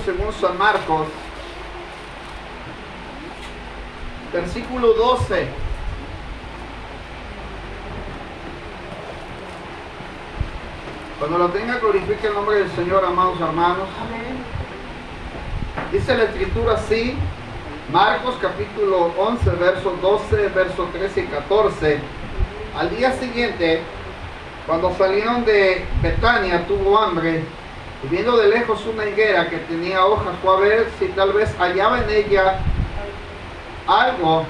según San Marcos, versículo 12. Cuando lo tenga, glorifique el nombre del Señor, amados hermanos. Amén. Dice la Escritura así, Marcos capítulo 11, versos 12, versos 13 y 14. Al día siguiente, cuando salieron de Betania, tuvo hambre, y viendo de lejos una higuera que tenía hojas, fue a ver si tal vez hallaba en ella algo.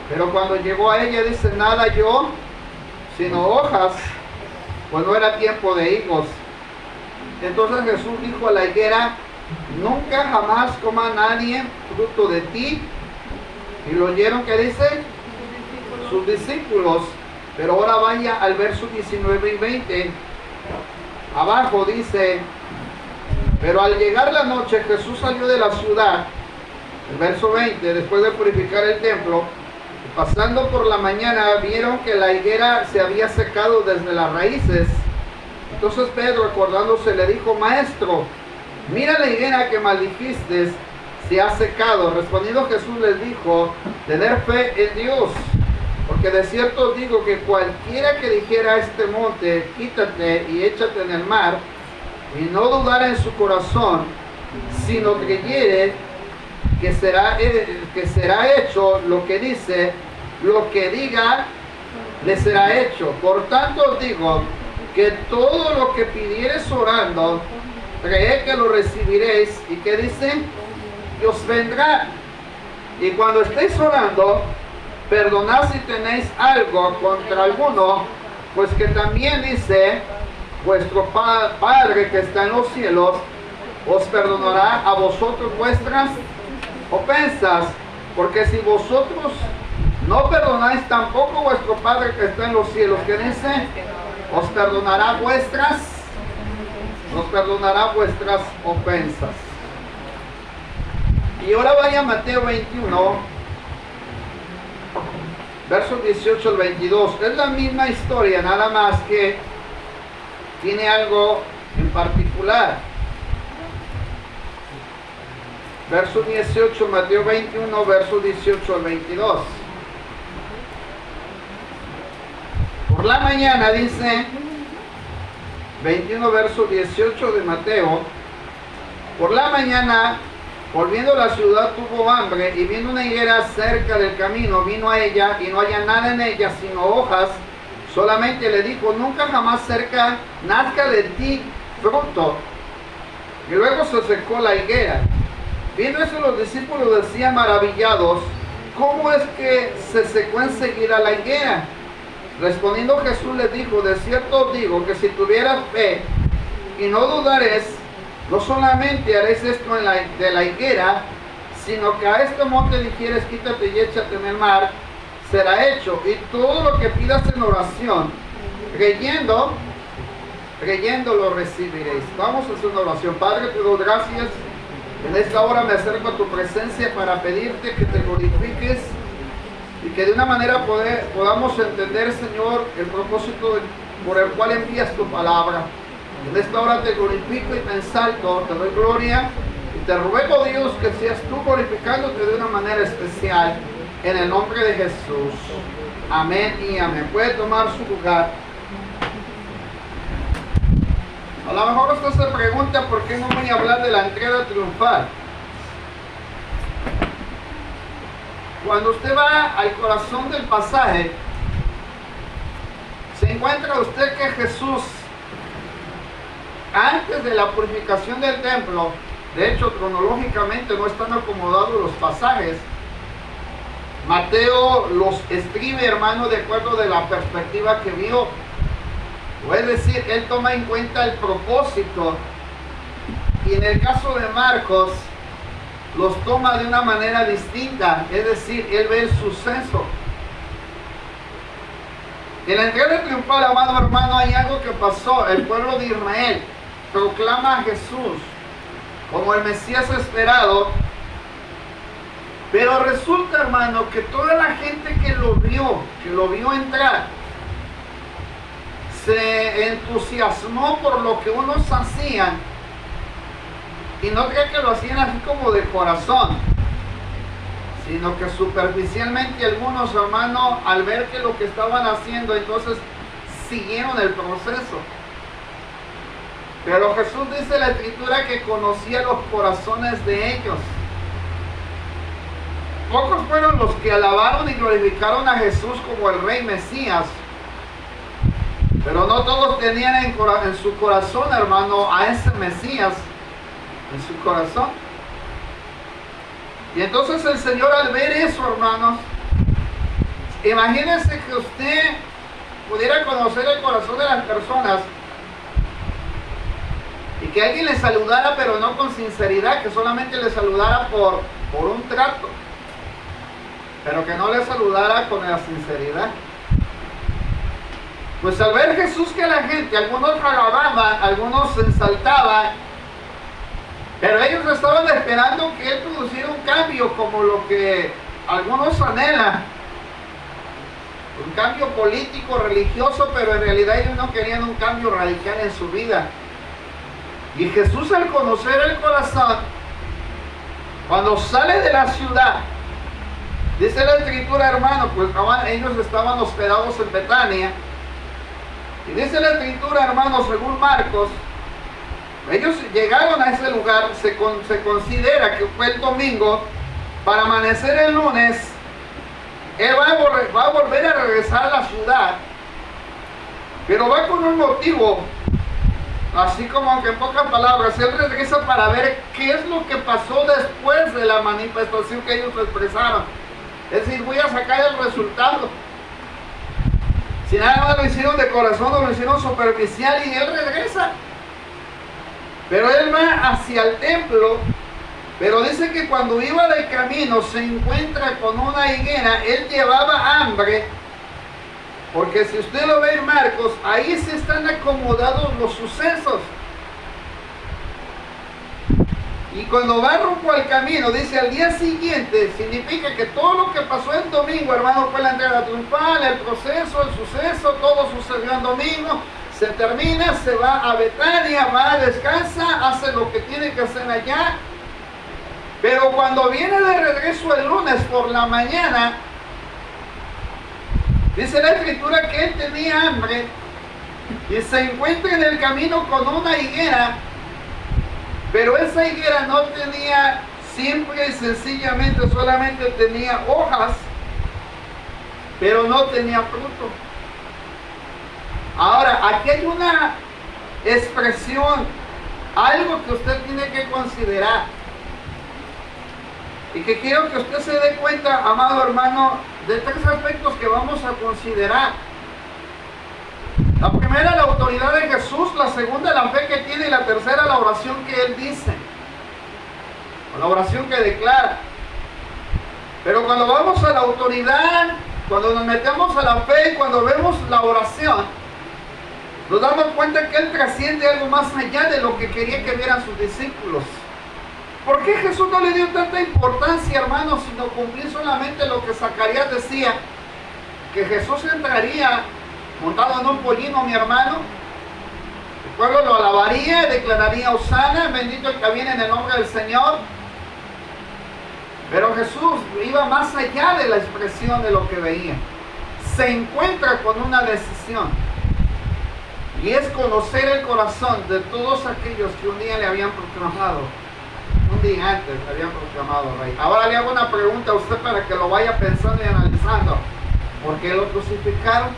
Pero cuando llegó a ella, dice, nada halló, sino hojas, pues no era tiempo de higos. Entonces Jesús dijo a la higuera, nunca jamás coma nadie fruto de ti. Y lo oyeron, ¿qué dice? Sus discípulos. Pero ahora vaya al verso 19 y 20. Abajo dice, pero al llegar la noche Jesús salió de la ciudad. El verso 20, después de purificar el templo, pasando por la mañana, vieron que la higuera se había secado desde las raíces. Entonces Pedro, acordándose, le dijo, maestro, mira la higuera que maldijiste, se ha secado. Respondiendo Jesús les dijo, tener fe en Dios, porque de cierto os digo que cualquiera que dijera a este monte, quítate y échate en el mar, y no dudara en su corazón, sino creyere que será hecho lo que dice, lo que diga, le será hecho. Por tanto os digo que todo lo que pidiereis orando, creed que lo recibiréis. ¿Y qué dice? Y os vendrá. Y cuando estéis orando, perdonad si tenéis algo contra alguno, pues que también dice, vuestro Padre que está en los cielos, os perdonará a vosotros vuestras ofensas, porque si vosotros no perdonáis, tampoco vuestro Padre que está en los cielos, que dice, os perdonará vuestras ofensas. Y ahora vaya a Mateo 21, versos 18 al 22. Es la misma historia, nada más que tiene algo en particular. Verso 18, Mateo 21, verso 18 al 22. Por la mañana, dice, 21, verso 18 de Mateo. Por la mañana, volviendo a la ciudad, tuvo hambre, y viendo una higuera cerca del camino, vino a ella, y no haya nada en ella, sino hojas. Solamente le dijo, nunca jamás nazca de ti fruto. Y luego se secó la higuera. Viendo eso, los discípulos decían maravillados, ¿cómo es que se secó enseguida la higuera? Respondiendo Jesús les dijo, de cierto os digo que si tuvieras fe y no dudaréis, no solamente haréis esto de la higuera, sino que a este monte dijeres, quítate y échate en el mar, será hecho. Y todo lo que pidas en oración, creyendo lo recibiréis. Vamos a hacer una oración. Padre, te doy gracias. En esta hora me acerco a tu presencia para pedirte que te glorifiques y que de una manera podamos entender, Señor, el propósito por el cual envías tu palabra. En esta hora te glorifico y te ensalto, te doy gloria y te ruego, Dios, que seas tú glorificándote de una manera especial en el nombre de Jesús. Amén y amén. Puede tomar su lugar. A lo mejor usted se pregunta por qué no voy a hablar de la entrada triunfal. Cuando usted va al corazón del pasaje, se encuentra usted que Jesús, antes de la purificación del templo, de hecho cronológicamente no están acomodados los pasajes, Mateo los escribe, hermano, de acuerdo de la perspectiva que vio. O es decir, él toma en cuenta el propósito, y en el caso de Marcos los toma de una manera distinta, es decir, él ve el suceso. En la entrada triunfal, amado hermano, hay algo que pasó. El pueblo de Israel proclama a Jesús como el Mesías esperado, pero resulta, hermano, que toda la gente que lo vio entrar, se entusiasmó por lo que unos hacían Y no creo que lo hacían así como de corazón, sino que superficialmente algunos hermanos, al ver que lo que estaban haciendo, entonces siguieron el proceso. Pero Jesús dice en la Escritura que conocía los corazones de ellos. Pocos fueron los que alabaron y glorificaron a Jesús como el Rey Mesías. Pero no todos tenían en su corazón, hermano, a ese Mesías en su corazón. Y entonces el Señor, al ver eso, hermanos, imagínense que usted pudiera conocer el corazón de las personas y que alguien le saludara, pero no con sinceridad, que solamente le saludara por un trato, pero que no le saludara con la sinceridad. Pues al ver Jesús que la gente, algunos alababan, algunos se ensaltaban, pero ellos estaban esperando que Él produciera un cambio, como lo que algunos anhelan, un cambio político, religioso, pero en realidad ellos no querían un cambio radical en su vida. Y Jesús, al conocer el corazón, cuando sale de la ciudad, dice la Escritura, hermano, pues ellos estaban hospedados en Betania, y dice la Escritura, hermano, según Marcos, ellos llegaron a ese lugar, se considera que fue el domingo, para amanecer el lunes. Él va a volver a regresar a la ciudad, pero va con un motivo, así como que en pocas palabras, Él regresa para ver qué es lo que pasó después de la manifestación que ellos expresaron. Es decir, voy a sacar el resultado. Si nada más lo hicieron de corazón o lo hicieron superficial, y Él regresa. Pero Él va hacia el templo, pero dice que cuando iba de camino se encuentra con una higuera. Él llevaba hambre, porque si usted lo ve en Marcos, ahí se están acomodados los sucesos. Y cuando va rumbo al camino, dice al día siguiente, significa que todo lo que pasó el domingo, hermano, fue la entrada triunfal, el proceso, el suceso, todo sucedió el domingo. Se termina, se va a Betania, va, descansa, hace lo que tiene que hacer allá. Pero cuando viene de regreso el lunes por la mañana, dice la Escritura que él tenía hambre y se encuentra en el camino con una higuera, pero esa higuera no tenía, simple y sencillamente solamente tenía hojas, pero no tenía fruto. Ahora, aquí hay una expresión, algo que usted tiene que considerar y que quiero que usted se dé cuenta, amado hermano, de tres aspectos que vamos a considerar. La primera, la autoridad de Jesús; la segunda, la fe que tiene; y la tercera, la oración que Él dice, o la oración que declara. Pero cuando vamos a la autoridad, cuando nos metemos a la fe y cuando vemos la oración, nos damos cuenta que Él trasciende algo más allá de lo que quería que vieran sus discípulos. ¿Por qué Jesús no le dio tanta importancia, hermanos, sino cumplir solamente lo que Zacarías decía? Que Jesús entraría montado en un pollino, mi hermano. El pueblo lo alabaría, declararía hosana, bendito el que viene en el nombre del Señor. Pero Jesús iba más allá de la expresión de lo que veía. Se encuentra con una decisión, y es conocer el corazón de todos aquellos que un día le habían proclamado, un día antes le habían proclamado rey. Ahora le hago una pregunta a usted para que lo vaya pensando y analizando. ¿Por qué lo crucificaron?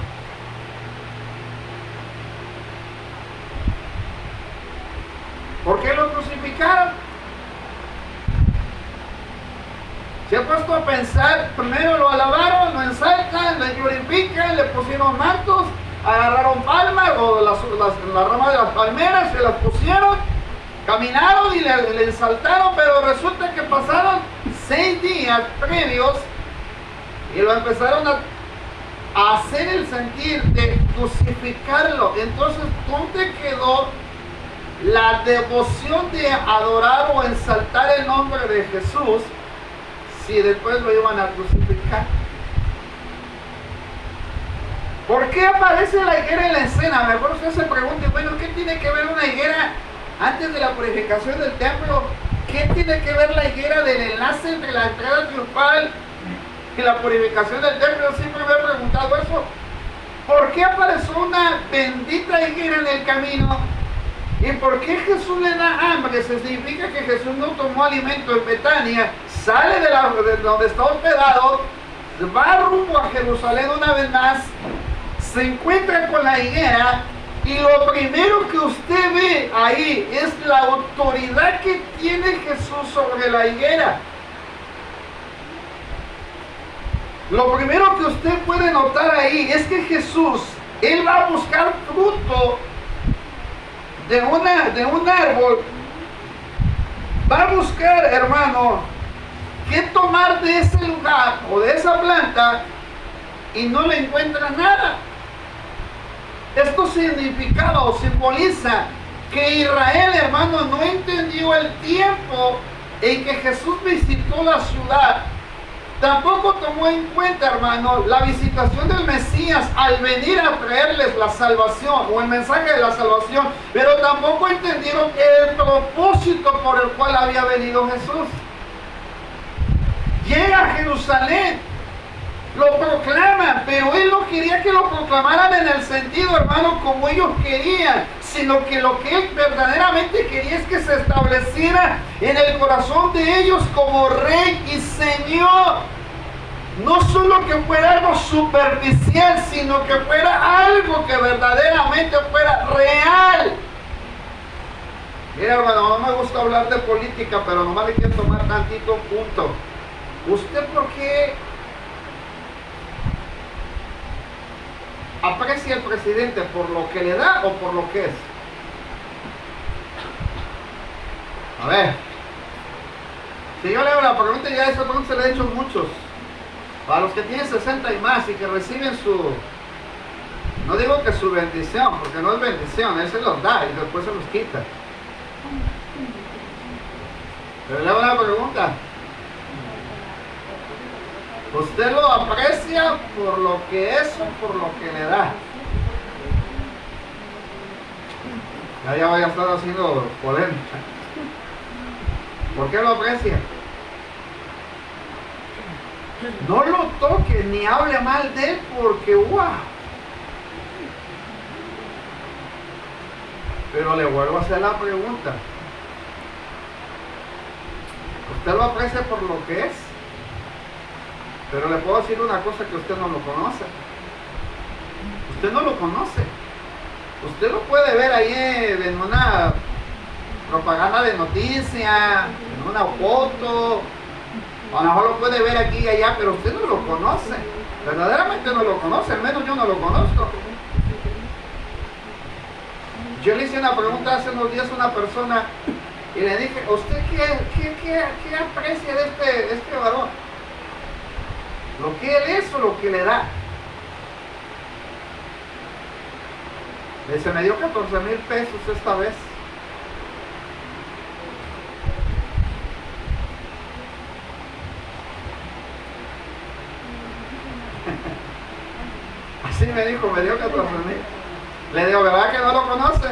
¿Por qué lo crucificaron? Se ha puesto a pensar, primero lo alabaron, lo ensaltan, le glorifican, le pusieron mantos, agarraron palmas o las ramas de las palmeras, se las pusieron, caminaron y le ensaltaron, pero resulta que pasaron 6 días previos y lo empezaron a hacer el sentir de crucificarlo. Entonces, ¿dónde quedó la devoción de adorar o exaltar el nombre de Jesús si después lo iban a crucificar? ¿Por qué aparece la higuera en la escena? Mejor usted se pregunte, bueno, ¿qué tiene que ver una higuera antes de la purificación del templo. ¿Qué tiene que ver la higuera del enlace entre la entrada triunfal y la purificación del templo? Yo siempre me he preguntado eso. ¿Por qué apareció una bendita higuera en el camino? ¿Y por qué Jesús le da hambre? Se significa que Jesús no tomó alimento en Betania, sale de donde está hospedado, va rumbo a Jerusalén una vez más, se encuentra con la higuera, y lo primero que usted ve ahí es la autoridad que tiene Jesús sobre la higuera. Lo primero que usted puede notar ahí es que Jesús, Él va a buscar fruto de un árbol. Va a buscar, hermano, qué tomar de ese lugar o de esa planta, y no le encuentra nada. Esto significaba o simboliza que Israel, hermano, no entendió el tiempo en que Jesús visitó la ciudad. Tampoco tomó en cuenta, hermano, la visitación del Mesías al venir a traerles la salvación o el mensaje de la salvación, pero tampoco entendieron el propósito por el cual había venido Jesús. Llega a Jerusalén, lo proclaman, pero Él no quería que lo proclamaran en el sentido, hermano, como ellos querían, sino que lo que Él verdaderamente quería es que se estableciera en el corazón de ellos como Rey y Señor. No solo que fuera algo superficial, sino que fuera algo que verdaderamente fuera real. Mira, hermano, no me gusta hablar de política, pero nomás le quiero tomar tantito punto. ¿Usted por qué aprecia al presidente? ¿Por lo que le da o por lo que es? A ver, si yo le hago la pregunta, ya esa pregunta se la he hecho a muchos. Para los que tienen 60 y más y que reciben no digo que su bendición, porque no es bendición, Él se los da y después se los quita. Pero le hago la pregunta, ¿usted lo aprecia por lo que es o por lo que le da? Ya voy a estar haciendo polémica. ¿Por qué lo aprecia? No lo toque ni hable mal de Él, porque ¡guau! Pero le vuelvo a hacer la pregunta, ¿usted lo aprecia por lo que es? Pero le puedo decir una cosa, que usted no lo conoce. Usted no lo conoce. Usted lo puede ver ahí en una propaganda de noticia, en una foto, a lo mejor lo puede ver aquí y allá, pero usted no lo conoce. Verdaderamente no lo conoce, al menos yo no lo conozco. Yo le hice una pregunta hace unos días a una persona y le dije, ¿usted qué aprecia de este varón? ¿Lo que él es o lo que le da? Se me dio 14,000 pesos esta vez. Así me dijo, me dio 14,000. Le digo, ¿verdad que no lo conoce?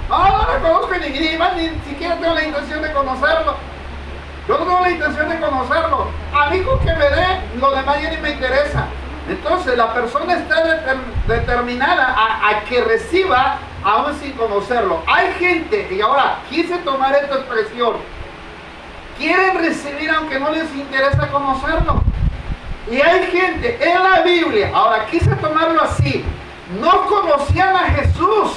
No lo conozco ni siquiera tengo la intención de conocerlo. Yo no tengo la intención de conocerlo. A mí con que me dé, lo demás ya ni me interesa. Entonces la persona está determinada a que reciba aún sin conocerlo. Hay gente, y ahora quise tomar esta expresión, quieren recibir aunque no les interesa conocerlo. Y hay gente en la Biblia, ahora quise tomarlo así, no conocían a Jesús.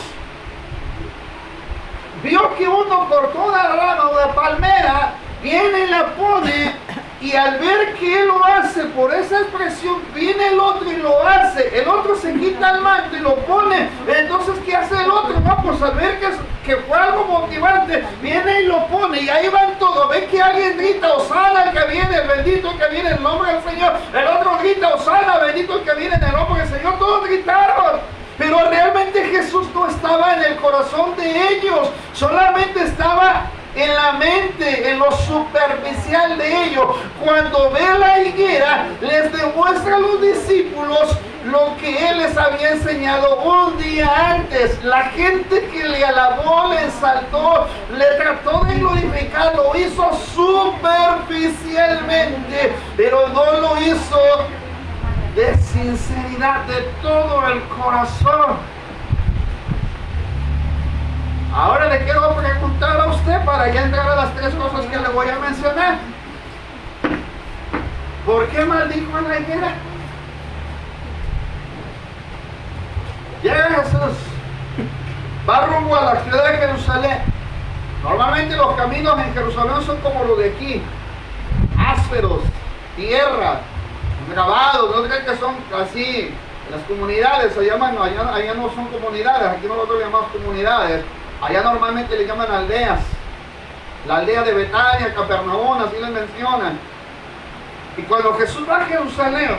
Vio que uno cortó una rama o de palmera, viene y la pone, y al ver que él lo hace por esa expresión, viene el otro y lo hace. El otro se quita el manto y lo pone. Entonces, ¿qué hace el otro? No, pues al ver que fue algo motivante, viene y lo pone, y ahí van todos. Ve que alguien grita, Hosana el que viene, bendito el que viene en el nombre del Señor. El otro grita, Hosana, bendito el que viene en el nombre del Señor. Todos gritaron. Pero realmente Jesús no estaba en el corazón de ellos, solamente estaba en la mente, en lo superficial de ellos. Cuando ve la higuera, les demuestra a los discípulos lo que Él les había enseñado un día antes. La gente que le alabó, le exaltó, le trató de glorificar, lo hizo superficialmente, pero no lo hizo de sinceridad, de todo el corazón. Ahora le quiero preguntar a usted, para ya entrar a las tres cosas que le voy a mencionar. ¿Por qué maldijo a la higuera? Llega Jesús, va rumbo a la ciudad de Jerusalén. Normalmente los caminos en Jerusalén son como los de aquí, ásperos, tierra, grabados. No crean que son así. Las comunidades se llaman, allá no son comunidades, aquí nosotros le llamamos comunidades. Allá normalmente le llaman aldeas. La aldea de Betania, Capernaum, así le mencionan. Y cuando Jesús va a Jerusalén,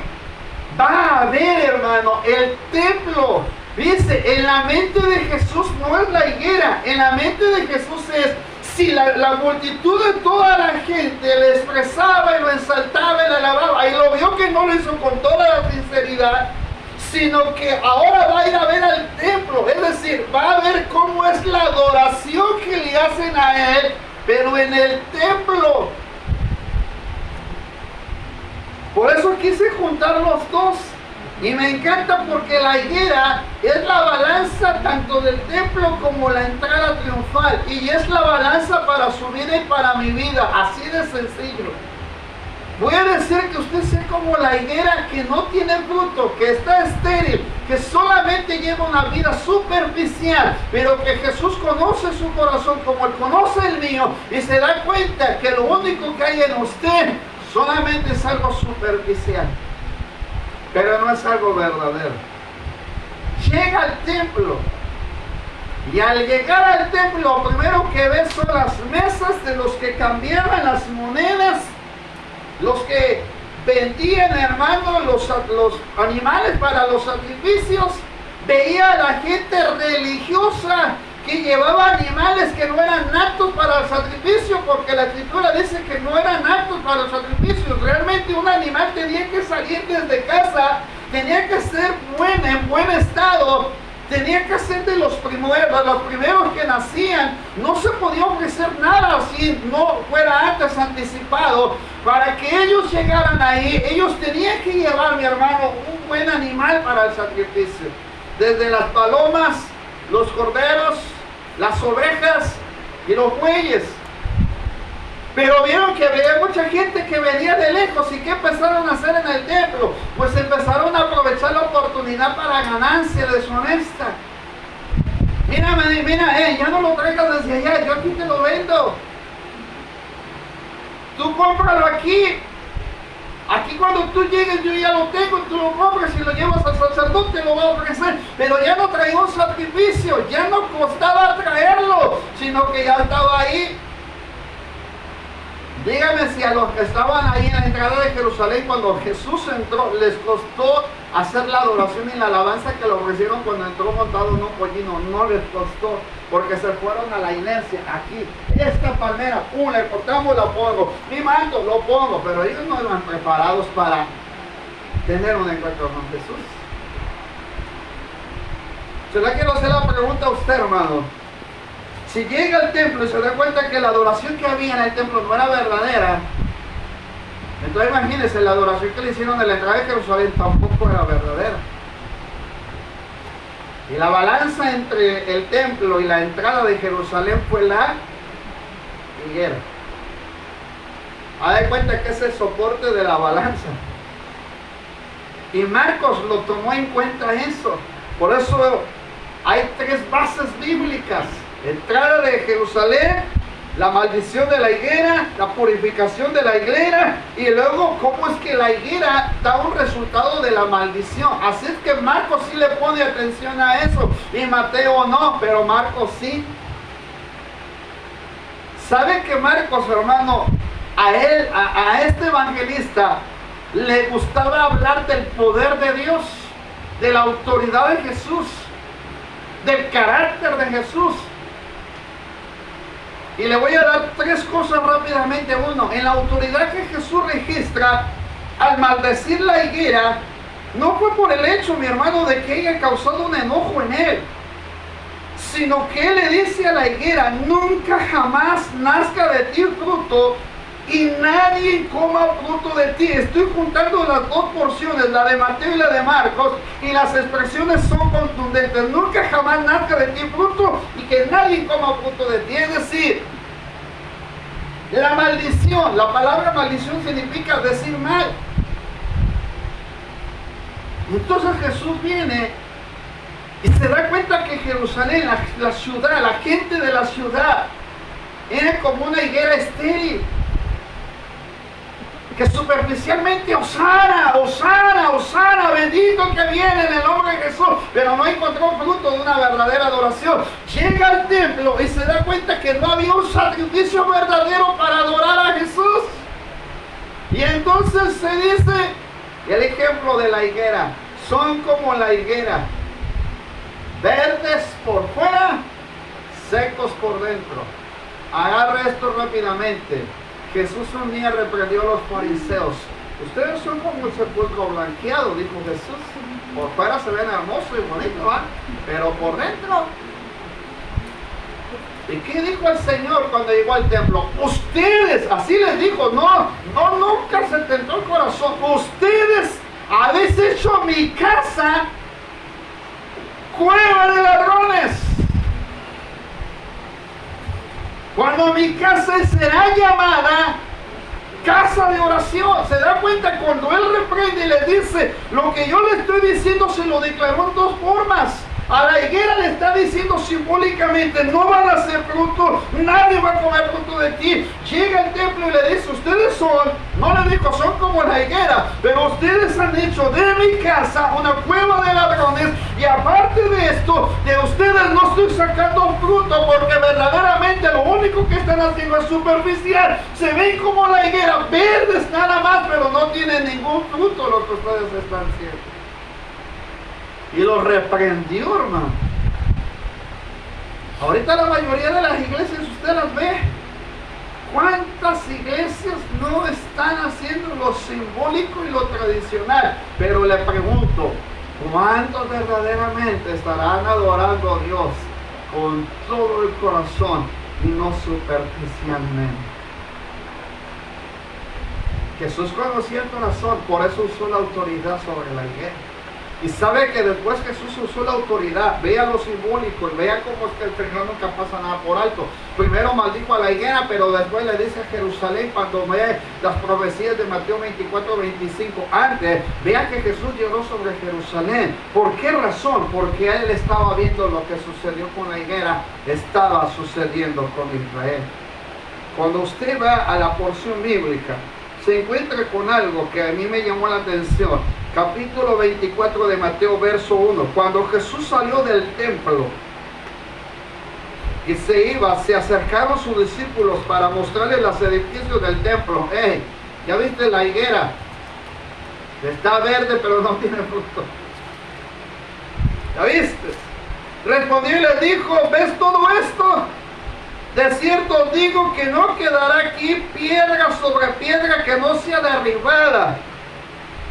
va a ver, hermano, el templo. Dice, en la mente de Jesús no es la higuera, en la mente de Jesús es, si la multitud de toda la gente le expresaba y lo exaltaba y lo alababa, y lo vio que no lo hizo con toda la sinceridad, sino que ahora va a ir a ver al templo, es decir, va a ver cómo es la adoración que le hacen a Él, pero en el templo. Por eso quise juntar los dos. Y me encanta porque la higuera es la balanza tanto del templo como la entrada triunfal. Y es la balanza para su vida y para mi vida. Así de sencillo. Puede ser que usted sea como la higuera que no tiene fruto, que está estéril, que solamente lleva una vida superficial, pero que Jesús conoce su corazón como Él conoce el mío y se da cuenta que lo único que hay en usted solamente es algo superficial, pero no es algo verdadero. Llega al templo y al llegar al templo lo primero que ve son las mesas de los que cambiaban las monedas, los que vendían, hermano, los animales para los sacrificios. Veía a la gente religiosa que llevaba animales que no eran aptos para el sacrificio, porque la escritura dice que no eran aptos para los sacrificios. Realmente un animal tenía que salir desde casa, tenía que ser en buen estado, tenía que ser de los primeros que nacían. No se podía ofrecer nada si no fuera antes anticipado. Para que ellos llegaran ahí, ellos tenían que llevar, mi hermano, un buen animal para el sacrificio. Desde las palomas, los corderos, las ovejas y los bueyes. Pero vieron que había mucha gente que venía de lejos. ¿Y qué empezaron a hacer en el templo? Pues empezaron a aprovechar la oportunidad para ganancia deshonesta. Mira, ya no lo traigas desde allá, yo aquí te lo vendo. Tú cómpralo aquí. Aquí cuando tú llegues yo ya lo tengo, tú lo compras y lo llevas al sacerdote, lo va a ofrecer. Pero ya no traía un sacrificio, ya no costaba traerlo, sino que ya estaba ahí. Dígame si a los que estaban ahí en la entrada de Jerusalén cuando Jesús entró, les costó hacer la adoración y la alabanza que lo ofrecieron cuando entró montado en un pollino. No les costó, porque se fueron a la inercia. Aquí, esta palmera, le cortamos, la pongo, mi manto, lo pongo, pero ellos no iban preparados para tener un encuentro con Jesús. Yo le quiero hacer la pregunta a usted, hermano. Si llega al templo y se da cuenta que la adoración que había en el templo no era verdadera, entonces imagínense, la adoración que le hicieron en la entrada de Jerusalén tampoco era verdadera. Y la balanza entre el templo y la entrada de Jerusalén fue la higuera. Haz de cuenta que es el soporte de la balanza. Y Marcos lo tomó en cuenta eso. Por eso hay tres bases bíblicas. Entrada de Jerusalén, la maldición de la higuera, la purificación de la higuera, y luego cómo es que la higuera da un resultado de la maldición. Así es que Marcos sí le pone atención a eso, y Mateo no, pero Marcos sí. ¿Sabe que Marcos, hermano, a este evangelista le gustaba hablar del poder de Dios, de la autoridad de Jesús, del carácter de Jesús? Y le voy a dar tres cosas rápidamente. Uno, en la autoridad que Jesús registra al maldecir la higuera, no fue por el hecho, mi hermano, de que haya causado un enojo en él, sino que él le dice a la higuera: nunca jamás nazca de ti fruto y nadie coma fruto de ti. Estoy juntando las dos porciones, la de Mateo y la de Marcos, y las expresiones son contundentes. Nunca jamás nazca de ti fruto y que nadie coma fruto de ti. Es decir, la maldición, la palabra maldición significa decir mal. Entonces Jesús viene y se da cuenta que Jerusalén, la ciudad, la gente de la ciudad, era como una higuera estéril, que superficialmente Hosana, Hosana, Hosana, bendito que viene en el nombre de Jesús, pero no encontró fruto de una verdadera adoración. Llega al templo y se da cuenta que no había un sacrificio verdadero para adorar a Jesús. Y entonces se dice el ejemplo de la higuera: son como la higuera, verdes por fuera, secos por dentro. Agarra esto rápidamente. Jesús un día reprendió a los fariseos: ustedes son como el sepulcro blanqueado, dijo Jesús. Por fuera se ven hermosos y bonitos, ¿va? Pero por dentro. ¿Y qué dijo el Señor cuando llegó al templo? Ustedes, así les dijo, nunca se tentó el corazón. Ustedes habéis hecho mi casa cueva de ladrones. Cuando mi casa será llamada casa de oración. Se da cuenta cuando él reprende y le dice: lo que yo le estoy diciendo se lo declaró en dos formas. A la higuera le está diciendo simbólicamente: no van a hacer fruto, nadie va a comer fruto de ti. Llega al templo y le dice: ustedes son, no le dijo son como la higuera, pero ustedes han hecho de mi casa una cueva de ladrones, y aparte de esto, de ustedes no estoy sacando fruto, porque verdaderamente lo único que están haciendo es superficial. Se ven como la higuera, verdes nada más, pero no tienen ningún fruto lo que ustedes están haciendo. Y lo reprendió, hermano. Ahorita la mayoría de las iglesias, usted las ve. ¿Cuántas iglesias no están haciendo lo simbólico y lo tradicional? Pero le pregunto, ¿cuántos verdaderamente estarán adorando a Dios con todo el corazón y no superficialmente? Jesús conocía el corazón, por eso usó la autoridad sobre la higuera. Y sabe que después Jesús usó la autoridad, vea lo simbólico y vea cómo es que el Señor nunca pasa nada por alto. Primero maldijo a la higuera, pero después le dice a Jerusalén, cuando ve las profecías de Mateo 24, 25, antes, vea que Jesús lloró sobre Jerusalén. ¿Por qué razón? Porque él estaba viendo lo que sucedió con la higuera, estaba sucediendo con Israel. Cuando usted va a la porción bíblica, se encuentra con algo que a mí me llamó la atención. Capítulo 24 de Mateo, verso 1. Cuando Jesús salió del templo y se iba, se acercaron sus discípulos para mostrarles los edificios del templo. ¿Ya viste la higuera? Está verde, pero no tiene fruto. ¿Ya viste? Respondió y les dijo: ¿ves todo esto? De cierto digo que no quedará aquí piedra sobre piedra que no sea derribada.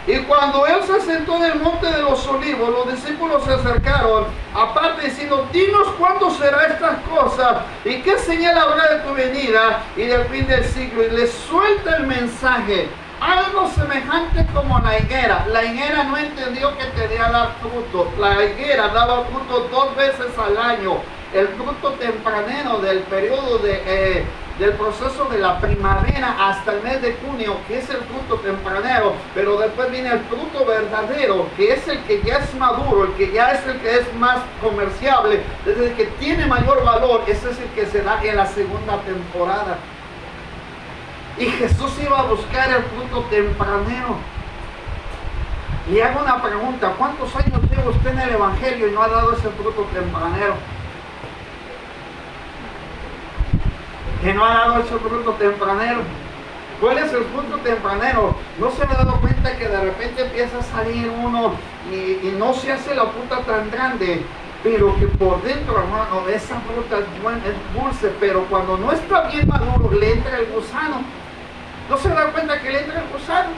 Y cuando él se sentó en el monte de los olivos, los discípulos se acercaron aparte diciendo: dinos cuándo será estas cosas y qué señal habrá de tu venida y del fin del siglo. Y les suelta el mensaje, algo semejante como la higuera. La higuera no entendió que tenía que dar fruto. La higuera daba fruto 2 veces al año. El fruto tempranero del periodo del proceso de la primavera hasta el mes de junio, que es el fruto tempranero, pero después viene el fruto verdadero, que es el que ya es maduro, el que ya es el que es más comerciable, es el que tiene mayor valor. Ese es el que se da en la segunda temporada. Y Jesús iba a buscar el fruto tempranero. Le hago una pregunta: ¿cuántos años lleva usted en el Evangelio y no ha dado ese fruto tempranero? Que no ha dado ese fruto tempranero. ¿Cuál es el fruto tempranero? ¿No se ha dado cuenta que de repente empieza a salir uno y no se hace la fruta tan grande, pero que por dentro, hermano, esa fruta es buena, es dulce, pero cuando no está bien maduro le entra el gusano? ¿No se da cuenta que le entra el gusano?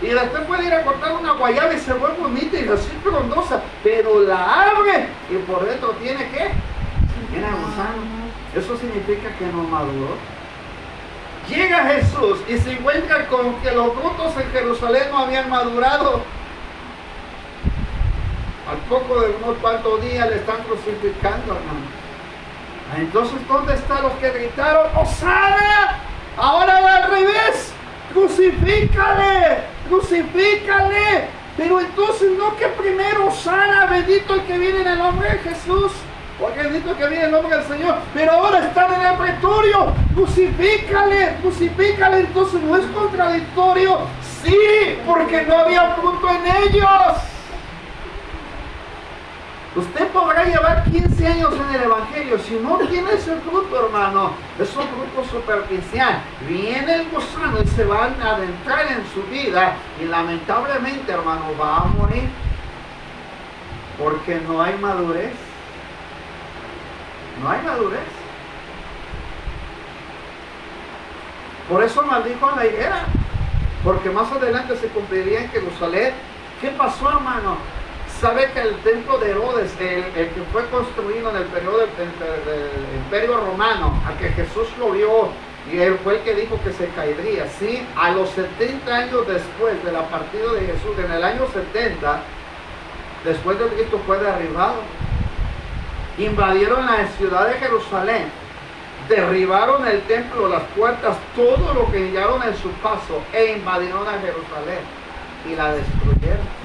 y después puede ir a cortar una guayaba y se vuelve bonita y así frondosa, pero la abre y por dentro tiene ¿qué? Tiene gusano. Eso significa que no maduró. Llega Jesús y se encuentra con que los frutos en Jerusalén no habían madurado. Al poco de unos cuantos días le están crucificando, hermano. Entonces, ¿dónde están los que gritaron, ¡Hosana! Ahora va al revés. ¡Crucifícale! ¡Crucíficale! Pero entonces no que primero Hosana, bendito el que viene en el nombre de Jesús, o bendito el que viene en el nombre del Señor, pero ahora están en el pretorio, crucifícale, crucifícale. Entonces no es contradictorio, sí, porque no había fruto en ellos. Usted podrá llevar 15 años en el Evangelio, si no tiene ese fruto, hermano, es un fruto superficial. Viene el gusano y se va a adentrar en su vida y lamentablemente, hermano, va a morir porque no hay madurez. No hay madurez. Por eso maldijo a la higuera, porque más adelante se cumpliría en Jerusalén. ¿Qué pasó, hermano? Sabe que el templo de Herodes, el que fue construido en el periodo del Imperio Romano, a que Jesús lo vio, y él fue el que dijo que se caería, ¿sí? A los 70 años después de la partida de Jesús, en el año 70, después de Cristo fue derribado. Invadieron la ciudad de Jerusalén, derribaron el templo, las puertas, todo lo que hallaron en su paso, e invadieron a Jerusalén y la destruyeron.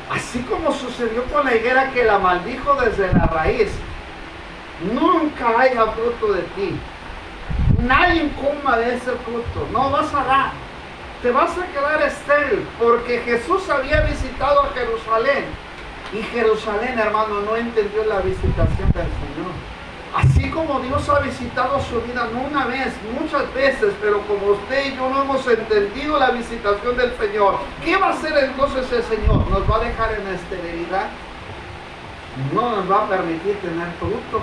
Así como sucedió con la higuera que la maldijo desde la raíz, nunca haya fruto de ti. Nadie coma de ese fruto, no vas a dar. Te vas a quedar estéril, porque Jesús había visitado a Jerusalén. Y Jerusalén, hermano, no entendió la visitación del Señor. Así como Dios ha visitado su vida no una vez, muchas veces, pero como usted y yo no hemos entendido la visitación del Señor, ¿qué va a hacer entonces el Señor? ¿Nos va a dejar en esterilidad? No nos va a permitir tener fruto.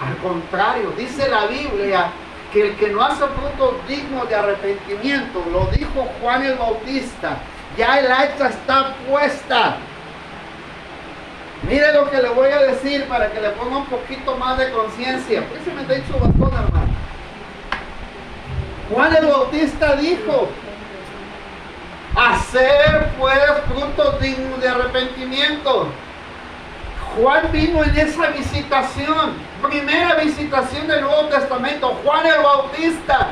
Al contrario, dice la Biblia que el que no hace fruto digno de arrepentimiento, lo dijo Juan el Bautista, ya el hacha está puesta. Mire lo que le voy a decir para que le ponga un poquito más de conciencia. ¿Por qué se me está hecho bastón, hermano? Juan el Bautista dijo, hacer pues frutos dignos de arrepentimiento. Juan vino en esa visitación, primera visitación del Nuevo Testamento. Juan el Bautista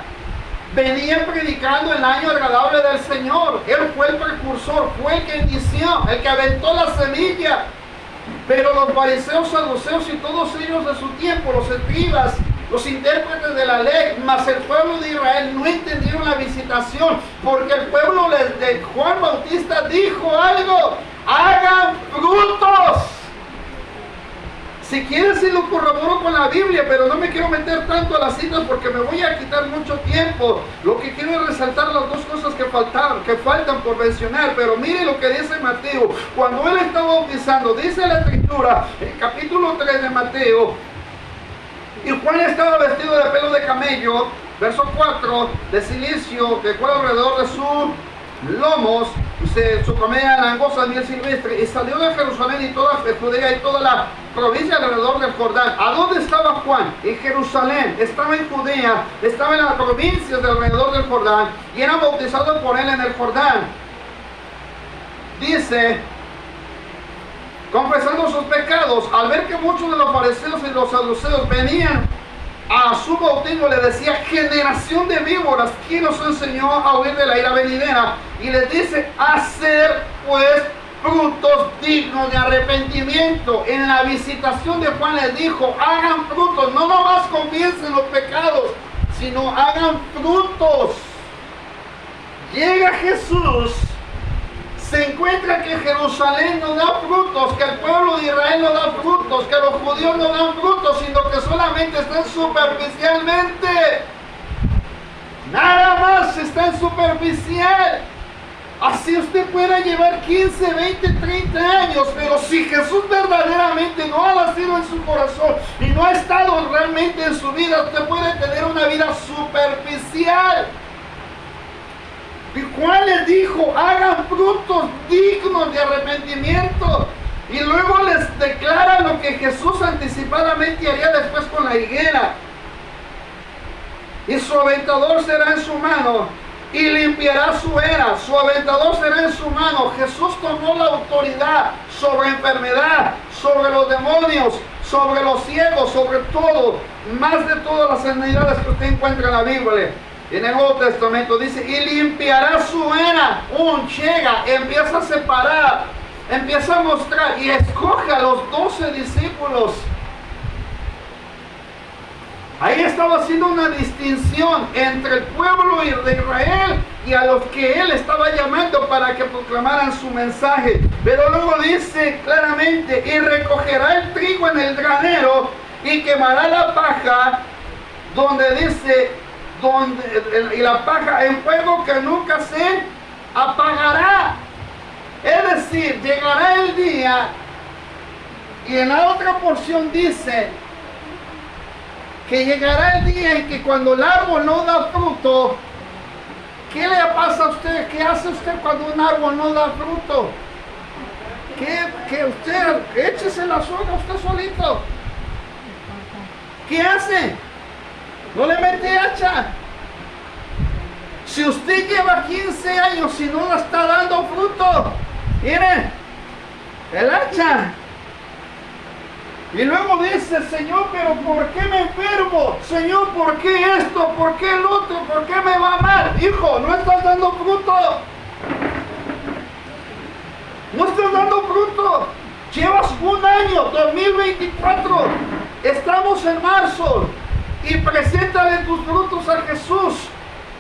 venía predicando el año agradable del Señor. Él fue el precursor, fue el que inició, el que aventó la semilla. Pero los fariseos, saduceos y todos ellos de su tiempo, los escribas, los intérpretes de la ley, más el pueblo de Israel, no entendieron la visitación, porque el pueblo de Juan Bautista dijo algo: hagan frutos. Si quieres, sí lo corroboro con la Biblia, pero no me quiero meter tanto a las citas porque me voy a quitar mucho tiempo. Lo que quiero es resaltar las dos cosas que faltan por mencionar. Pero mire lo que dice Mateo. Cuando él está bautizando, dice la Escritura, el capítulo 3 de Mateo, y Juan estaba vestido de pelo de camello, verso 4, de cilicio, de cuero alrededor de sus lomos, su comida langosta, miel silvestre, y salió de Jerusalén y toda Judea y toda la provincia alrededor del Jordán. ¿A dónde estaba Juan? En Jerusalén, estaba en Judea, estaba en las provincias de alrededor del Jordán, y eran bautizados por él en el Jordán. Dice, confesando sus pecados, al ver que muchos de los fariseos y los saduceos venían a su bautismo, le decía: generación de víboras, ¿quién nos enseñó a huir de la ira venidera? Y les dice: hacer pues frutos dignos de arrepentimiento. En la visitación de Juan les dijo: hagan frutos, no nomás confiesen los pecados, sino hagan frutos. Llega Jesús, se encuentra que Jerusalén no da frutos, que el pueblo de Israel no da frutos, que los judíos no dan frutos, sino que solamente están superficialmente. Nada más están superficial. Así usted puede llevar 15, 20, 30 años, pero si Jesús verdaderamente no ha nacido en su corazón y no ha estado realmente en su vida, usted puede tener una vida superficial. ¿Y cuáles? Dijo, hagan frutos dignos de arrepentimiento. Y luego les declara lo que Jesús anticipadamente haría después con la higuera. Y su aventador será en su mano y limpiará su era. Su aventador será en su mano. Jesús tomó la autoridad sobre enfermedad, sobre los demonios, sobre los ciegos, sobre todo, más de todas las sanidades que usted encuentra en la Biblia. En el Nuevo Testamento dice, y limpiará su era. Llega, empieza a separar, empieza a mostrar y escoge a los 12 discípulos. Ahí estaba haciendo una distinción entre el pueblo de Israel y a los que él estaba llamando para que proclamaran su mensaje. Pero luego dice claramente, y recogerá el trigo en el granero y quemará la paja, donde dice, y la paja en fuego que nunca se apagará. Es decir, llegará el día, y en la otra porción dice, que llegará el día en que cuando el árbol no da fruto, ¿qué le pasa a usted? ¿Qué hace usted cuando un árbol no da fruto? Que usted échese la soga usted solito. ¿Qué hace? No le mete hacha. Si usted lleva 15 años y no la está dando fruto, mire, el hacha. Y luego dice, Señor, pero ¿por qué me enfermo? Señor, ¿por qué esto? ¿Por qué el otro? ¿Por qué me va mal? Hijo, no estás dando fruto. No estás dando fruto. Llevas un año, 2024. Estamos en marzo. Y preséntale tus frutos a Jesús.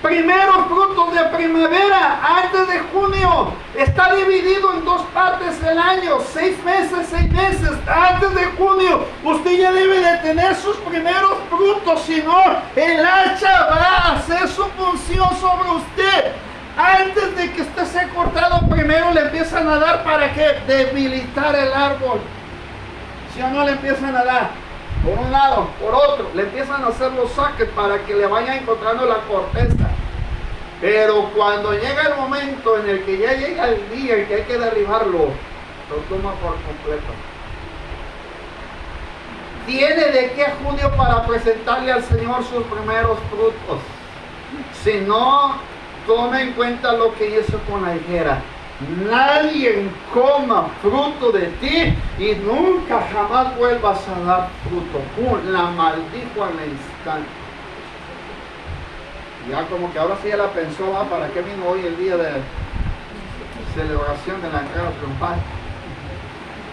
Primeros frutos de primavera, antes de junio. Está dividido en dos partes el año, 6 meses, 6 meses. Antes de junio, usted ya debe de tener sus primeros frutos, si no, el hacha va a hacer su función sobre usted. Antes de que usted sea cortado, primero le empiezan a dar para que debilitar el árbol. Si o no le empiezan a dar. Por un lado, por otro, le empiezan a hacer los saques para que le vaya encontrando la corteza. Pero cuando llega el momento en el que ya llega el día en que hay que derribarlo, lo toma por completo. Tiene de aquí a junio para presentarle al Señor sus primeros frutos. Si no, tome en cuenta lo que hizo con la higuera. Nadie coma fruto de ti y nunca jamás vuelvas a dar fruto. La maldijo al instante. Ya como que ahora sí ya la pensó, ¿para qué vino hoy el día de celebración de la entrada triunfal?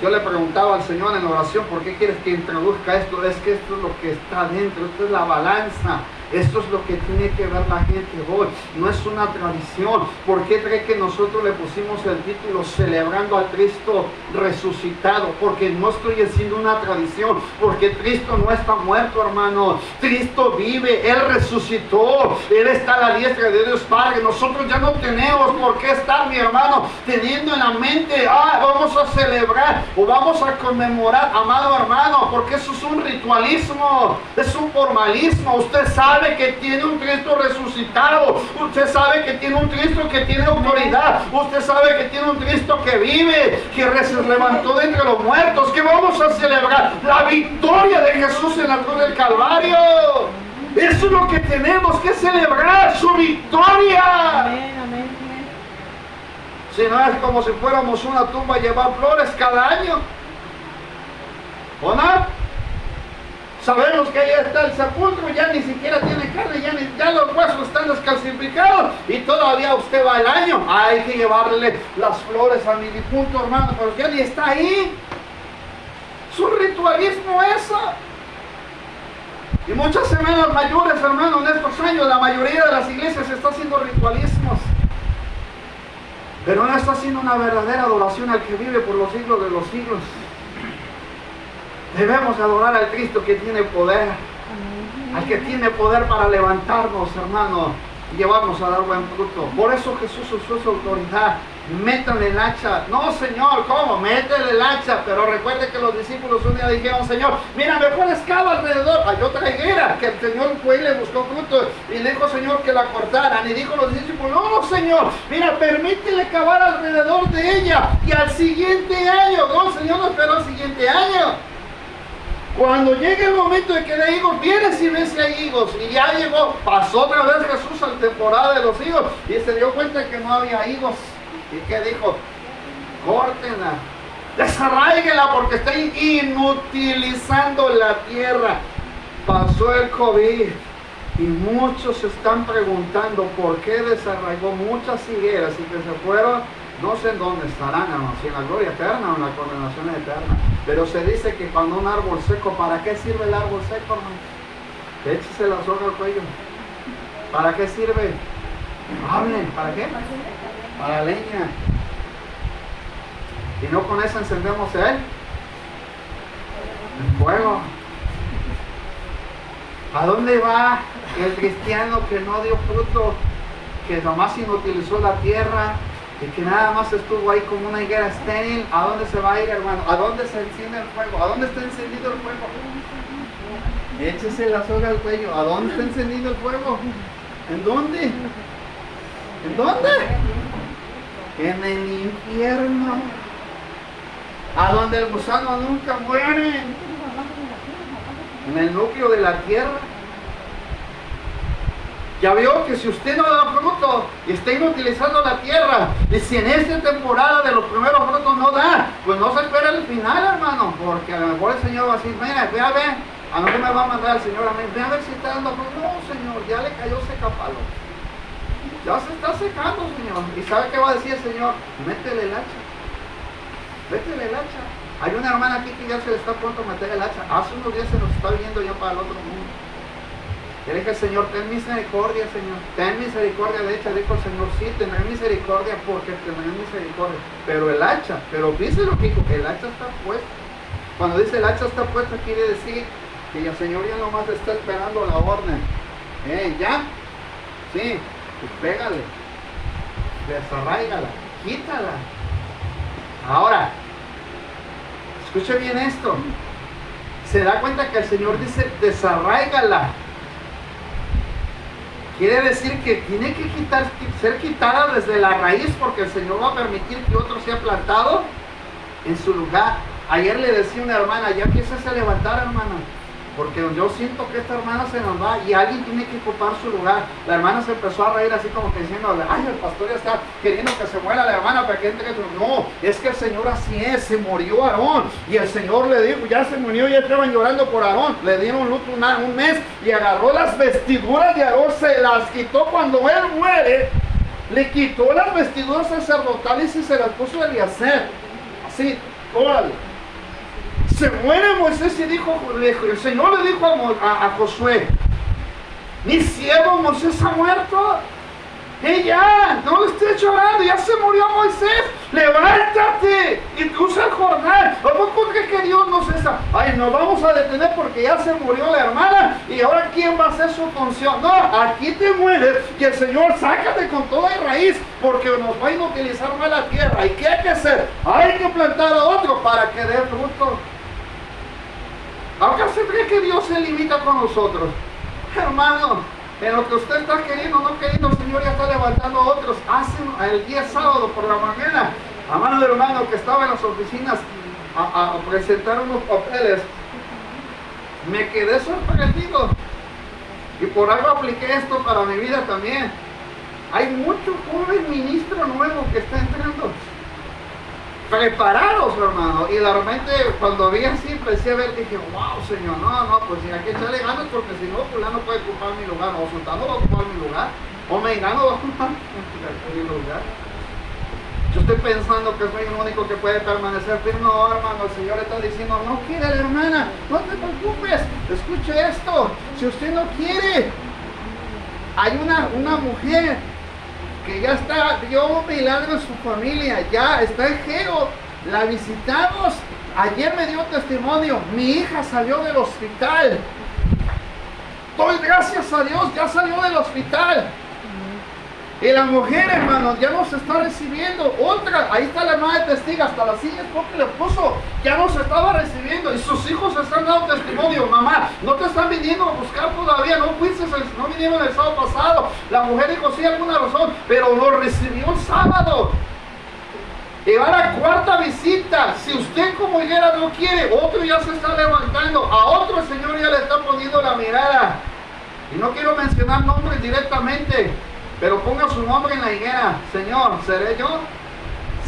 Yo le preguntaba al Señor en oración, ¿por qué quieres que introduzca esto? Es que esto es lo que está dentro, esto es la balanza. Esto es lo que tiene que ver la gente hoy. No es una tradición. ¿Por qué cree que nosotros le pusimos el título celebrando a Cristo resucitado? Porque no estoy haciendo una tradición. Porque Cristo no está muerto, hermano. Cristo vive. Él resucitó. Él está a la diestra de Dios Padre. Nosotros ya no tenemos por qué estar, mi hermano, teniendo en la mente, vamos a celebrar o vamos a conmemorar, amado hermano, porque eso es un ritualismo. Es un formalismo. Usted sabe que tiene un Cristo resucitado. Usted sabe que tiene un Cristo que tiene autoridad. Usted sabe que tiene un Cristo que vive, que se levantó de entre los muertos. Que vamos a celebrar la victoria de Jesús en la cruz del Calvario. Eso es lo que tenemos que celebrar, su victoria. Amén, amén. Si no es como si fuéramos una tumba a llevar flores cada año. ¿O no? Sabemos que ahí está el sepulcro, ya ni siquiera tiene carne, ya los huesos están descalcificados y todavía usted va al año. Hay que llevarle las flores a mi difunto hermano, pero ya ni está ahí. Es un ritualismo eso. Y muchas semanas mayores, hermano, en estos años la mayoría de las iglesias está haciendo ritualismos. Pero no está haciendo una verdadera adoración al que vive por los siglos de los siglos. Debemos adorar al Cristo que tiene poder, al que tiene poder para levantarnos, hermano, y llevarnos a dar buen fruto. Por eso Jesús usó su autoridad métanle el hacha. No, Señor, ¿cómo? Métele el hacha. Pero recuerde que los discípulos un día dijeron, Señor, mira, mejor excava alrededor. Hay otra higuera que el Señor fue y le buscó fruto. Y le dijo, Señor, que la cortaran. Y dijo los discípulos, no, Señor, mira, permítele cavar alrededor de ella. Y al siguiente año, no, Señor, no esperó al siguiente año. Cuando llegue el momento de que de higos, vienes y ves si hay higos. Y ya llegó, pasó otra vez Jesús a la temporada de los higos. Y se dio cuenta que no había higos. ¿Y qué dijo? Córtenla, desarráiguenla porque está inutilizando la tierra. Pasó el COVID y muchos se están preguntando por qué desarraigó muchas higueras y que se fueron, no sé en dónde estarán, hermano, si en la gloria eterna o en la condenación eterna. Pero se dice que cuando un árbol seco, ¿para qué sirve el árbol seco, hermano? Échese la soga al cuello. ¿Para qué sirve? Hablen, ¿para qué? Para leña. Y no con eso encendemos el fuego. ¿A dónde va el cristiano que no dio fruto, que nomás inutilizó la tierra y que nada más estuvo ahí como una higuera estéril? ¿A dónde se va a ir, hermano? ¿A dónde se enciende el fuego? ¿A dónde está encendido el fuego? Échese la soga al cuello. ¿A dónde está encendido el fuego? ¿En dónde? ¿En dónde? En el infierno, a donde el gusano nunca muere, en el núcleo de la tierra. Ya vio que si usted no da fruto y está inutilizando la tierra, y si en esta temporada de los primeros frutos no da, pues no se espera el final, hermano, porque a lo mejor el Señor va a decir, mira, ve a ver, a mí me va a mandar el Señor a mí, ve a ver si está dando fruto. No, Señor, ya le cayó seca palo. Ya se está secando, Señor. ¿Y sabe qué va a decir el Señor? Métele el hacha. Métele el hacha. Hay una hermana aquí que ya se le está pronto a meter el hacha. Hace unos días se nos está viniendo ya para el otro mundo. Y le dije, Señor, ten misericordia, Señor. Ten misericordia. De hecho, dijo el Señor, sí, tendré misericordia porque tendré misericordia. Pero el hacha, pero dice lo que dijo, el hacha está puesta. Cuando dice el hacha está puesta, quiere decir que el Señor ya nomás está esperando la orden. ¿Ya? Sí. Pues pégale, desarráigala, quítala. Ahora, escuche bien esto. Se da cuenta que el Señor dice desarráigala. Quiere decir que tiene que ser quitada desde la raíz, porque el Señor va a permitir que otro sea plantado en su lugar. Ayer le decía a una hermana, ya empiezas a levantar, hermana, porque yo siento que esta hermana se nos va y alguien tiene que ocupar su lugar. La hermana se empezó a reír así como que diciendo, ay, el pastor ya está queriendo que se muera la hermana para que entre. No, es que el Señor así es, se murió Aarón y el Señor le dijo, ya se murió, ya estaban llorando por Aarón, le dieron luto un mes y agarró las vestiduras de Aarón, se las quitó cuando él muere, le quitó las vestiduras sacerdotales y se las puso a Eliezer, así, órale. Se muere Moisés y dijo, el Señor le dijo a Josué, mi siervo Moisés ha muerto. Ya, no le estés llorando, ya se murió Moisés. Levántate y usa el jornal. ¿A poco crees que Dios nos está? Ay, nos vamos a detener porque ya se murió la hermana y ahora ¿quién va a hacer su función? No, aquí te mueres y el Señor sácate con toda raíz porque nos va a inutilizar más la tierra. ¿Y qué hay que hacer? Hay que plantar a otro para que dé fruto. ¿Acaso cree que Dios se limita con nosotros? Hermano, en lo que usted está queriendo o no queriendo, el Señor ya está levantando a otros. Hace el día sábado por la mañana, a mano de hermano que estaba en las oficinas a presentar unos papeles, me quedé sorprendido. Y por algo apliqué esto para mi vida también. Hay mucho joven ministro nuevo que está entrando. Preparados, hermano, y de repente cuando vi así empecé a ver, dije, wow, Señor, no, pues si hay que echarle ganas porque si no, fulano puede ocupar mi lugar, o sultano va a ocupar mi lugar, o mengano va a ocupar mi lugar. Yo estoy pensando que soy el único que puede permanecer firme. No, hermano, el Señor está diciendo, no quiere la hermana, no te preocupes, escuche esto, si usted no quiere, hay una mujer que ya dio un milagro en su familia, ya está en Geo, la visitamos, ayer me dio testimonio, mi hija salió del hospital, doy gracias a Dios, ya salió del hospital, Y la mujer, hermanos, ya nos está recibiendo. Otra, ahí está la hermana de testiga, hasta la silla porque le puso, ya nos estaba recibiendo. Y sus hijos están dando testimonio. Mamá, no te están viniendo a buscar todavía, no vinieron el sábado pasado. La mujer dijo, sí, alguna razón, pero lo recibió el sábado. Y va la cuarta visita. Si usted como higuera no quiere, otro ya se está levantando. A otro el Señor ya le está poniendo la mirada. Y no quiero mencionar nombres directamente, pero ponga su nombre en la higuera. Señor, ¿seré yo?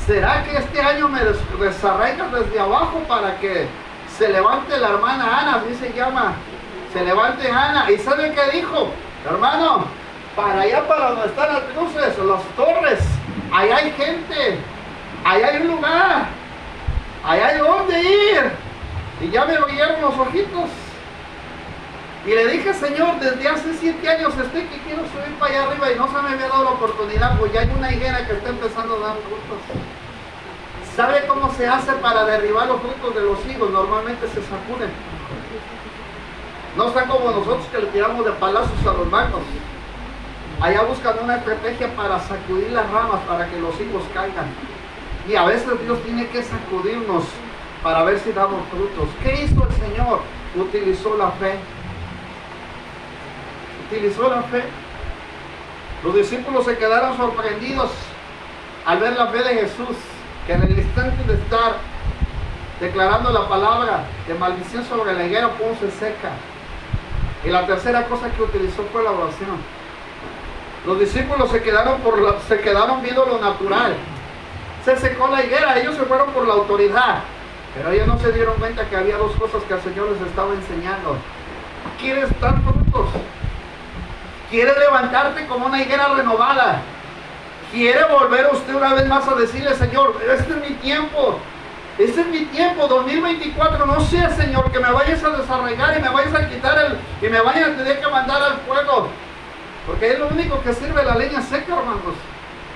¿Será que este año me desarraiga desde abajo para que se levante la hermana Ana? Así se llama. Se levante Ana. ¿Y sabe qué dijo? Hermano, para allá, para donde están las cruces, las torres, allá hay gente. Allá hay un lugar, allá hay donde ir. Y ya me lo guiaron los ojitos. Y le dije, Señor, desde hace 7 años estoy que quiero subir para allá arriba y no se me había dado la oportunidad, pues ya hay una higuera que está empezando a dar frutos. ¿Sabe cómo se hace para derribar los frutos de los higos? Normalmente se sacuden. No están como nosotros que le tiramos de palazos a los bancos. Allá buscan una estrategia para sacudir las ramas para que los higos caigan. Y a veces Dios tiene que sacudirnos para ver si damos frutos. ¿Qué hizo el Señor? Utilizó la fe. Utilizó la fe. Los discípulos se quedaron sorprendidos al ver la fe de Jesús, que en el instante de estar declarando la palabra de maldición sobre la higuera, pum, se seca. Y la tercera cosa que utilizó fue la oración. Los discípulos se quedaron viendo lo natural. Se secó la higuera, ellos se fueron por la autoridad, pero ellos no se dieron cuenta que había dos cosas que el Señor les estaba enseñando. ¿Quieres dar frutos? ¿Quieres levantarte como una higuera renovada? ¿Quiere volver usted una vez más a decirle, Señor, este es mi tiempo? Este es mi tiempo, 2024, no sea, Señor, que me vayas a desarraigar y me vayas a quitar y me vayas a tener que mandar al fuego? Porque es lo único que sirve la leña seca, hermanos.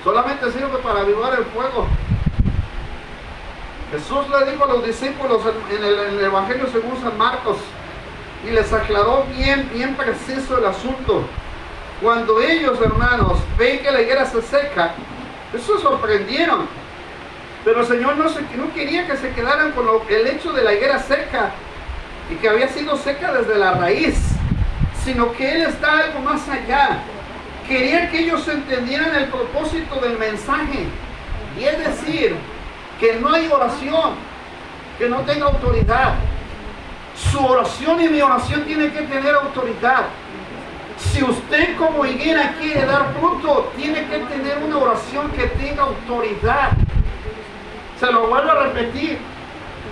Solamente sirve para avivar el fuego. Jesús le dijo a los discípulos en el Evangelio según San Marcos, y les aclaró bien preciso el asunto. Cuando ellos, hermanos, ven que la higuera se seca, eso se sorprendieron. Pero el Señor no quería que se quedaran con el hecho de la higuera seca y que había sido seca desde la raíz, sino que Él está algo más allá. Quería que ellos entendieran el propósito del mensaje, y es decir, que no hay oración que no tenga autoridad. Su oración y mi oración tiene que tener autoridad. Si usted como higuera quiere dar fruto, tiene que tener una oración que tenga autoridad. Se lo vuelvo a repetir.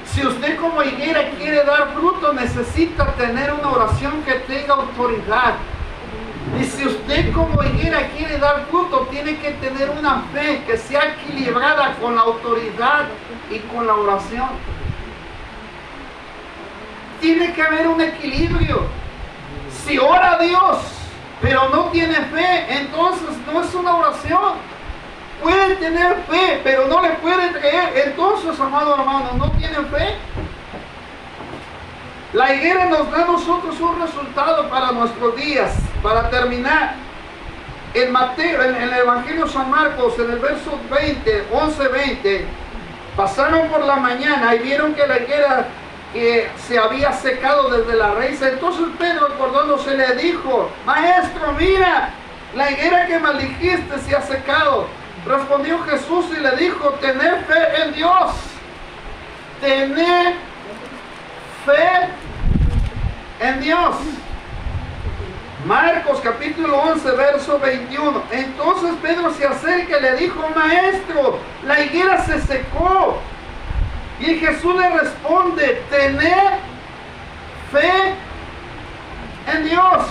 Si usted como higuera quiere dar fruto, necesita tener una oración que tenga autoridad. Y si usted como higuera quiere dar fruto, tiene que tener una fe que sea equilibrada con la autoridad y con la oración. Tiene que haber un equilibrio. Si ora a Dios, pero no tiene fe, entonces no es una oración. Puede tener fe, pero no le puede creer. Entonces, amado hermano, ¿no tiene fe? La higuera nos da a nosotros un resultado para nuestros días. Para terminar, en Mateo, en el Evangelio de San Marcos, en el verso 11-20, pasaron por la mañana y vieron que la higuera que se había secado desde la raíz. Entonces Pedro, acordándose, le dijo: Maestro, mira, la higuera que maldijiste se ha secado. Respondió Jesús y le dijo: tened fe en Dios. Tened fe en Dios. Marcos capítulo 11, verso 21. Entonces Pedro se acerca y le dijo: Maestro, la higuera se secó. Y Jesús le responde: tened fe en Dios.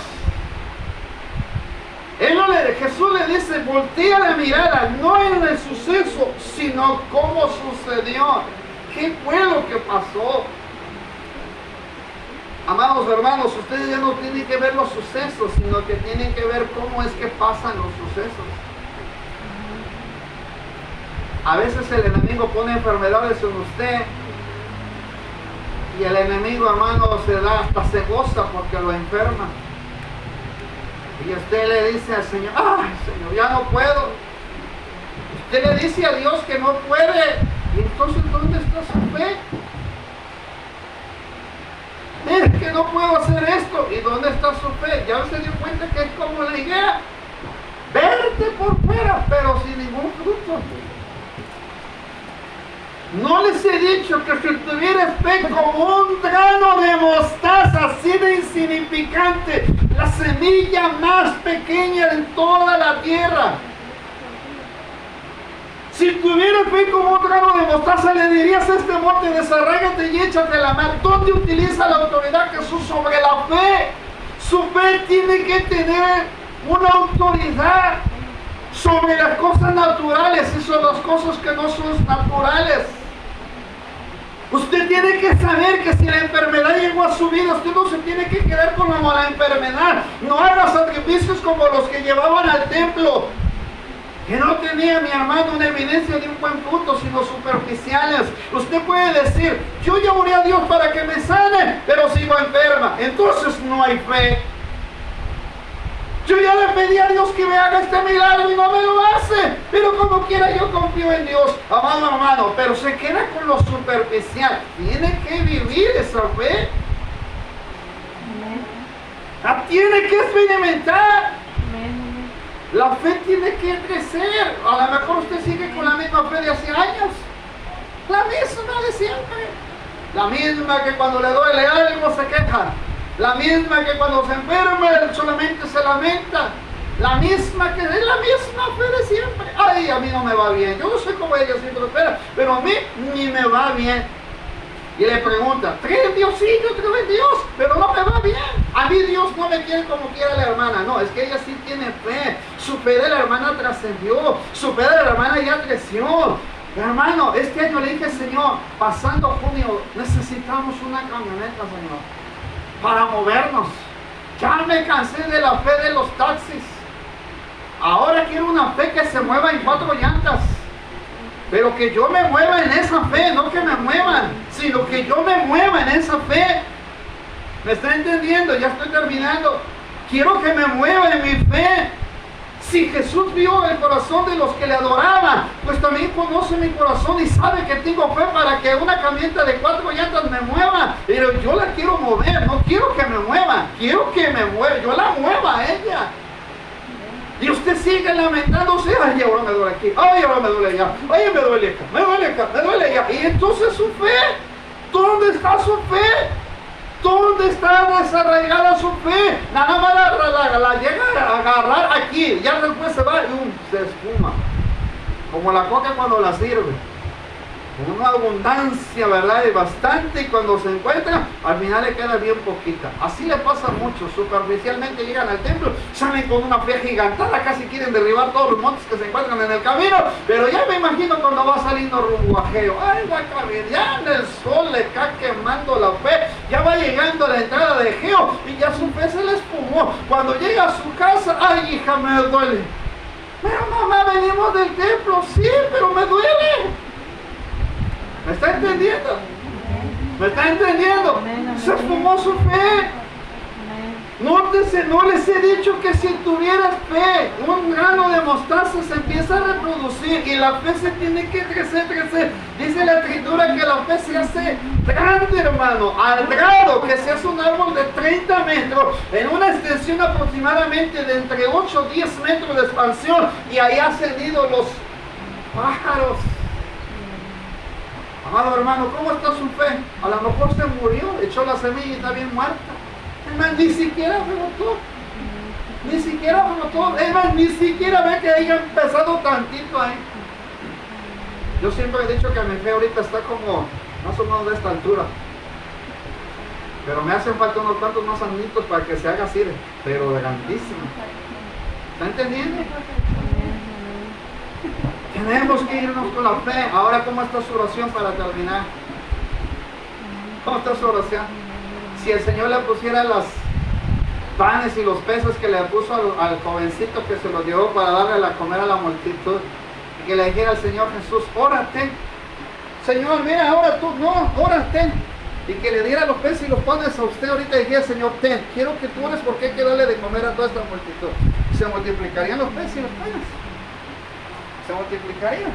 Jesús le dice: voltea la mirada, no en el suceso, sino cómo sucedió. ¿Qué fue lo que pasó? Amados hermanos, ustedes ya no tienen que ver los sucesos, sino que tienen que ver cómo es que pasan los sucesos. A veces el enemigo pone enfermedades en usted y el enemigo, hermano, hasta se goza porque lo enferma. Y usted le dice al Señor, ay Señor, ya no puedo. Usted le dice a Dios que no puede. Y entonces, ¿dónde está su fe? Es que no puedo hacer esto. ¿Y dónde está su fe? Ya se dio cuenta que es como la higuera. Verde por fuera, pero sin ningún fruto. ¿No les he dicho que si tuvieras fe como un grano de mostaza, así de insignificante, la semilla más pequeña en toda la tierra? Si tuvieras fe como un grano de mostaza, le dirías a este monte, desarráigate y échate a la mar. ¿Dónde utiliza la autoridad Jesús sobre la fe? Su fe tiene que tener una autoridad sobre las cosas naturales y sobre las cosas que no son naturales. Usted tiene que saber que si la enfermedad llegó a su vida, usted no se tiene que quedar con la enfermedad. No haga sacrificios como los que llevaban al templo, que no tenía, mi hermano, una evidencia de un buen fruto, sino superficiales. Usted puede decir, yo ya oré a Dios para que me sane, pero sigo enferma. Entonces no hay fe. Yo ya le pedí a Dios que me haga este milagro y no me lo hace. Pero como quiera yo confío en Dios, amado hermano. Pero se queda con lo superficial. Tiene que vivir esa fe. La tiene que experimentar. La fe tiene que crecer. A lo mejor usted sigue con la misma fe de hace años. La misma de siempre. La misma que cuando le duele algo se queja. La misma que cuando se enferma solamente se lamenta. La misma que es la misma fe de siempre. Ay, a mí no me va bien. Yo no sé cómo ella siempre espera, pero a mí ni me va bien. Y le pregunta, ¿cree en Dios? Sí, yo creo en Dios, pero no me va bien. A mí Dios no me quiere como quiere la hermana. No, es que ella sí tiene fe. Su fe de la hermana trascendió. Su fe de la hermana ya creció. Hermano, este año le dije, Señor, pasando junio, necesitamos una camioneta, Señor, para movernos. Ya me cansé de la fe de los taxis. Ahora quiero una fe que se mueva en 4 llantas. Pero que yo me mueva en esa fe, no que me muevan, sino que yo me mueva en esa fe. ¿Me está entendiendo? Ya estoy terminando. Quiero que me mueva en mi fe. Si Jesús vio el corazón de los que le adoraban, pues también conoce mi corazón y sabe que tengo fe para que una camioneta de 4 llantas me mueva. Pero yo la quiero mover, no quiero que me mueva, quiero que me mueva, yo la mueva a ella. Y usted sigue lamentándose, ay, ahora me duele aquí, ay, ahora me duele allá, ay, me duele acá, me duele acá, me duele allá. Y entonces su fe, ¿dónde está su fe? ¿Dónde está desarraigada su fe? Nada más la llega a agarrar aquí, ya después se va y se espuma. Como la coca cuando la sirve. Una abundancia, ¿verdad? Y bastante, y cuando se encuentra, al final le queda bien poquita. Así le pasa mucho. Superficialmente llegan al templo, salen con una fe gigantada, casi quieren derribar todos los montes que se encuentran en el camino, pero ya me imagino cuando va saliendo rumbo a Geo, ay, va a cambiar, ya en el sol le está quemando la fe, ya va llegando a la entrada de Geo, y ya su fe se le espumó. Cuando llega a su casa, ay, hija, me duele. Pero mamá, venimos del templo, sí, pero me duele. ¿Me está entendiendo? ¿Me está entendiendo? Se esfumó su fe. Nótese, no les he dicho que si tuvieras fe, un grano de mostaza se empieza a reproducir y la fe se tiene que crecer. Dice la escritura que la fe se hace grande, hermano, al grado que se hace un árbol de 30 metros en una extensión aproximadamente de entre 8 o 10 metros de expansión, y ahí hacen nido los pájaros. Amado hermano, ¿cómo está su fe? A lo mejor se murió, echó la semilla y está bien muerta. Es más, ni siquiera rebotó. Ni siquiera rebotó. Es más, ni siquiera ve que haya empezado tantito ahí. Yo siempre he dicho que mi fe ahorita está como más o menos de esta altura. Pero me hacen falta unos cuantos más añitos para que se haga así, pero grandísimo. ¿Está entendiendo? Tenemos que irnos con la fe. Ahora, ¿cómo está su oración para terminar? ¿Cómo está su oración? Si el Señor le pusiera los panes y los peces que le puso al jovencito que se los llevó para darle a comer a la multitud, y que le dijera al Señor Jesús, órate, Señor, mira, ahora tú, no, órate, y que le diera los peces y los panes a usted ahorita y dijera, Señor, ten, quiero que tú ores porque hay que darle de comer a toda esta multitud, se multiplicarían los peces y los panes. Se multiplicarían.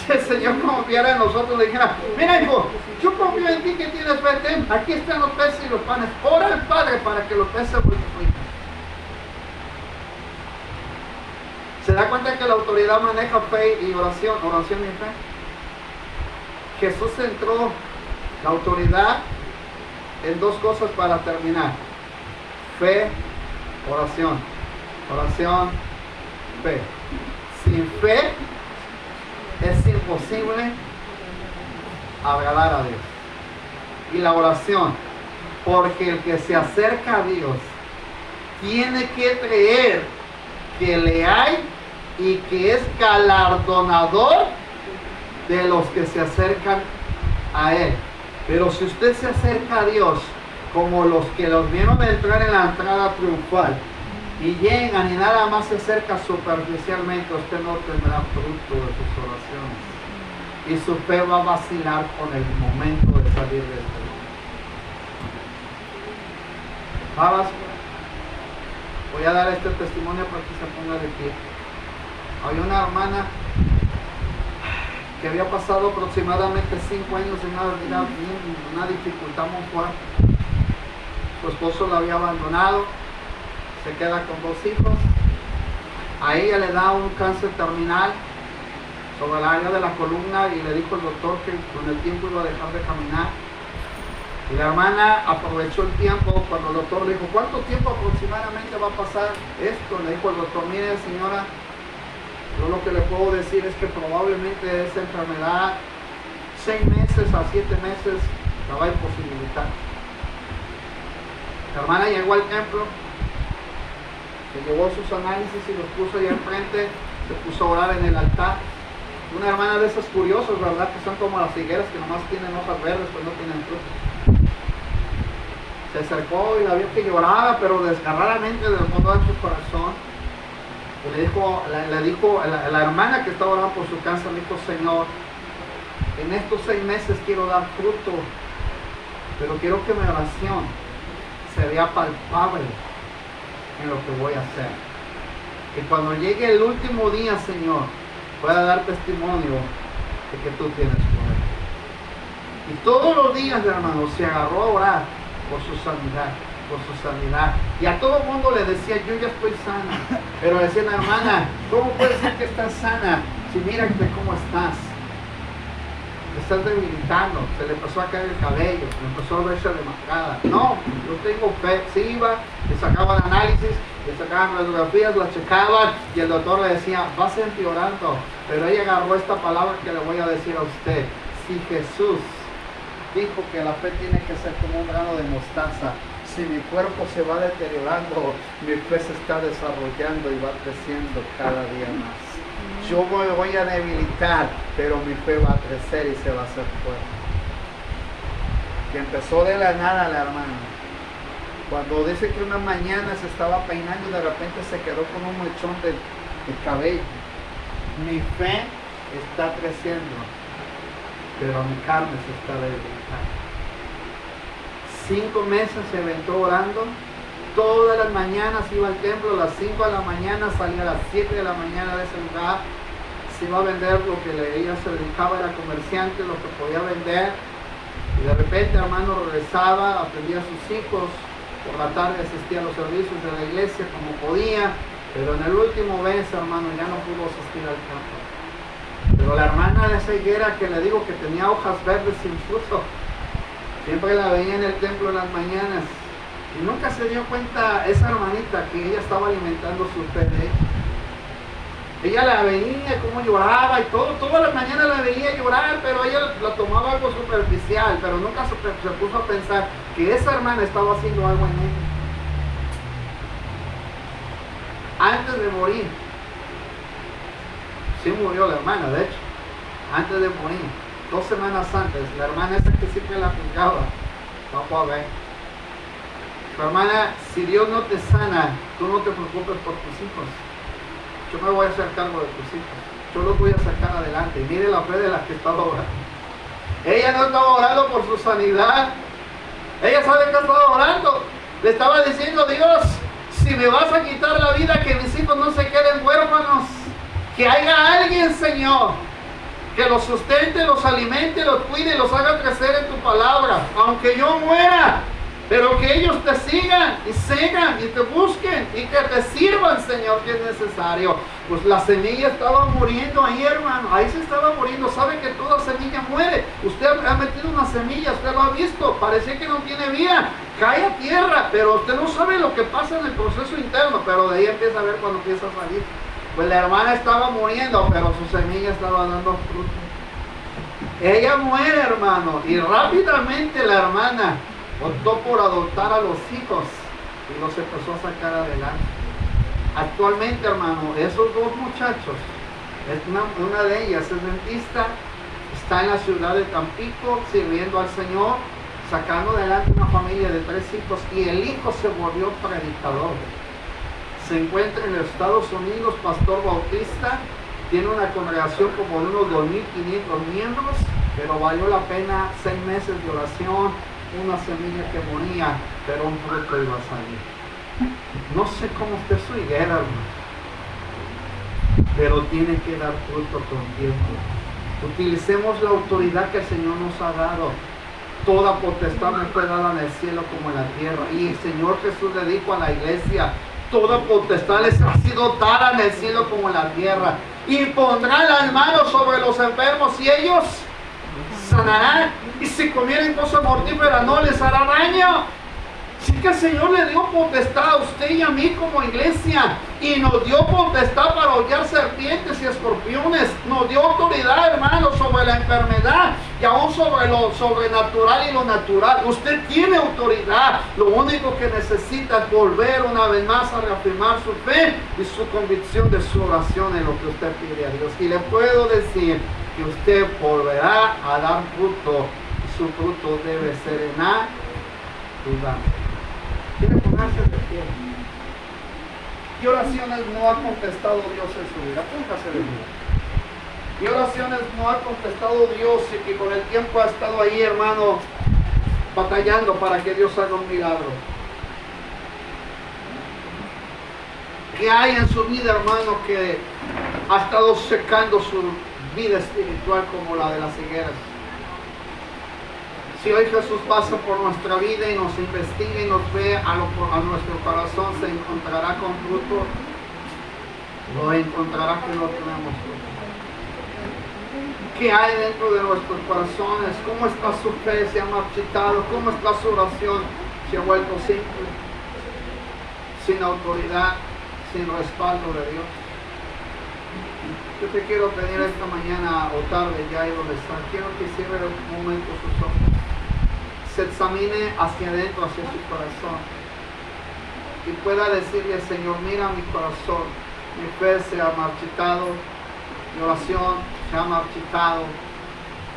Si el Señor confiara en nosotros, le dijera, mira hijo, yo confío en ti que tienes fe, ten, aquí están los peces y los panes, ora al Padre para que los peces se multipliquen. ¿Se da cuenta que la autoridad maneja fe y oración y fe? Jesús centró la autoridad en dos cosas para terminar: fe, oración. Oración, fe. Sin fe es imposible agradar a Dios. Y la oración, porque el que se acerca a Dios tiene que creer que le hay y que es galardonador de los que se acercan a Él. Pero si usted se acerca a Dios como los que los vieron entrar en la entrada triunfal y llegan y nada más se acerca superficialmente, usted no tendrá fruto de sus oraciones y su fe va a vacilar con el momento de salir de este mundo. Voy a dar este testimonio para que se ponga de pie. Hay una hermana que había pasado aproximadamente 5 años en una dificultad muy fuerte. Su esposo la había abandonado, se queda con 2 hijos. A ella le da un cáncer terminal sobre el área de la columna y le dijo el doctor que con el tiempo iba a dejar de caminar. Y la hermana aprovechó el tiempo cuando el doctor le dijo, ¿cuánto tiempo aproximadamente va a pasar esto? Le dijo el doctor, mire señora, yo lo que le puedo decir es que probablemente esa enfermedad 6 meses a 7 meses la va a imposibilitar. La hermana llegó al templo, se llevó sus análisis y los puso allá enfrente, se puso a orar en el altar. Una hermana de esas curiosas, ¿verdad? Que son como las higueras que nomás tienen hojas verdes, pues no tienen frutos. Se acercó y la vio que lloraba, pero desgarradamente del fondo de su corazón. Y le dijo la hermana que estaba orando por su cáncer, le dijo, Señor, en estos 6 meses quiero dar fruto, pero quiero que mi oración se vea palpable en lo que voy a hacer. Que cuando llegue el último día, Señor, pueda dar testimonio de que tú tienes poder. Y todos los días, hermano, se agarró a orar por su sanidad. Y a todo el mundo le decía, yo ya estoy sana. Pero decían, hermana, ¿cómo puede ser que estás sana? Si mírate cómo estás. Te estás debilitando. Se le empezó a caer el cabello, le empezó a verse demacrada. No, yo tengo fe. Sí iba, le sacaban análisis, le sacaban radiografías, la checaban y el doctor le decía, vas empeorando. Pero ella agarró esta palabra que le voy a decir a usted. Si Jesús dijo que la fe tiene que ser como un grano de mostaza, si mi cuerpo se va deteriorando, mi fe se está desarrollando y va creciendo cada día más. Yo me voy a debilitar, pero mi fe va a crecer y se va a hacer fuerte. Que empezó de la nada la hermana. Cuando dice que una mañana se estaba peinando y de repente se quedó con un mechón de cabello. Mi fe está creciendo, pero mi carne se está debilitando. 5 meses se aventó orando. Todas las mañanas iba al templo, a las 5 de la mañana, salía a las 7 de la mañana de ese lugar. Se iba a vender lo que ella se dedicaba, era comerciante, lo que podía vender. Y de repente, hermano, regresaba, atendía a sus hijos. Por la tarde asistía a los servicios de la iglesia como podía. Pero en el último mes, hermano, ya no pudo asistir al templo. Pero la hermana de esa higuera que le digo que tenía hojas verdes sin fruto, siempre la veía en el templo en las mañanas. Y nunca se dio cuenta esa hermanita que ella estaba alimentando su fe de ella. Ella la veía como lloraba y todo, todas las mañanas la veía llorar, pero ella lo tomaba algo superficial, pero nunca se puso a pensar que esa hermana estaba haciendo algo en ella. Antes de morir, sí murió la hermana, de hecho, antes de morir, 2 semanas antes, la hermana esa que siempre la juzgaba, vamos a ver. Su hermana, si Dios no te sana, tú no te preocupes por tus hijos. Yo me voy a hacer cargo de tus hijos. Yo los voy a sacar adelante. Y mire la fe de la que estaba orando. Ella no estaba orando por su sanidad. Ella sabe que estaba orando. Le estaba diciendo: Dios, si me vas a quitar la vida, que mis hijos no se queden huérfanos. Que haya alguien, Señor, que los sustente, los alimente, los cuide y los haga crecer en tu palabra. Aunque yo muera, pero que ellos te sigan y y te busquen y que te sirvan, Señor, que es necesario. Pues la semilla estaba muriendo ahí, hermano. Ahí se estaba muriendo. Sabe que toda semilla muere. Usted ha metido una semilla, usted lo ha visto. Parece que no tiene vida. Cae a tierra, pero usted no sabe lo que pasa en el proceso interno. Pero de ahí empieza a ver cuando empieza a salir. Pues la hermana estaba muriendo, pero su semilla estaba dando fruto. Ella muere, hermano, y rápidamente la hermana optó por adoptar a los hijos y los empezó a sacar adelante. Actualmente, hermano, esos dos muchachos, una de ellas es dentista, está en la ciudad de Tampico sirviendo al Señor, sacando adelante una familia de 3 hijos, y el hijo se volvió predicador. Se encuentra en Estados Unidos, pastor bautista, tiene una congregación como de unos 2.500 miembros, pero valió la pena 6 meses de oración, una semilla que moría, pero un fruto iba a salir. No sé cómo esté su higuera, hermano, pero tiene que dar fruto con tiempo. Utilicemos la autoridad que el Señor nos ha dado. Toda potestad me fue dada en el cielo como en la tierra. Y el Señor Jesús le dijo a la iglesia: toda potestad les ha sido dada en el cielo como en la tierra. Y pondrán las manos sobre los enfermos y ellos sanarán. Y si comieren cosas mortíferas no les hará daño. Así que el Señor le dio potestad a usted y a mí como iglesia. Y nos dio potestad para hollar serpientes y escorpiones. Nos dio autoridad, hermano, sobre la enfermedad y aún sobre lo sobrenatural y lo natural. Usted tiene autoridad. Lo único que necesita es volver una vez más a reafirmar su fe y su convicción de su oración en lo que usted pide a Dios. Y le puedo decir que usted volverá a dar fruto. Y su fruto debe ser en abundancia. ¿Quiere ponerse de pie? ¿Qué oraciones no ha contestado Dios en su vida? Póngase de pie. ¿Qué oraciones no ha contestado Dios y que con el tiempo ha estado ahí, hermano, batallando para que Dios haga un milagro? ¿Qué hay en su vida, hermano, que ha estado secando su vida espiritual como la de las higueras? Si hoy Jesús pasa por nuestra vida y nos investiga y nos ve a nuestro corazón, ¿se encontrará con fruto? ¿O encontrará que no tenemos fruto? ¿Qué hay dentro de nuestros corazones? ¿Cómo está su fe? ¿Se ha marchitado? ¿Cómo está su oración? ¿Se ha vuelto simple? Sin autoridad, sin respaldo de Dios. Yo te quiero pedir esta mañana o tarde, ya ahí donde está, quiero que cierre un momento sus ojos, se examine hacia adentro, hacia su corazón, y pueda decirle: Señor, mira mi corazón, mi fe se ha marchitado, mi oración se ha marchitado,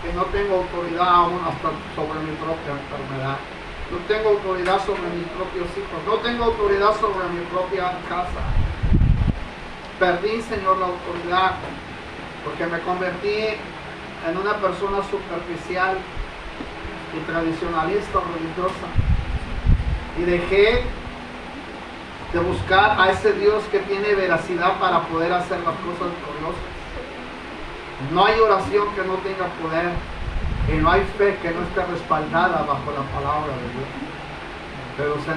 que no tengo autoridad aún hasta sobre mi propia enfermedad, no tengo autoridad sobre mis propios hijos, no tengo autoridad sobre mi propia casa. Perdí, Señor, la autoridad porque me convertí en una persona superficial y tradicionalista religiosa, y dejé de buscar a ese Dios que tiene veracidad para poder hacer las cosas gloriosas. No hay oración que no tenga poder, y no hay fe que no esté respaldada bajo la palabra de Dios. Pero se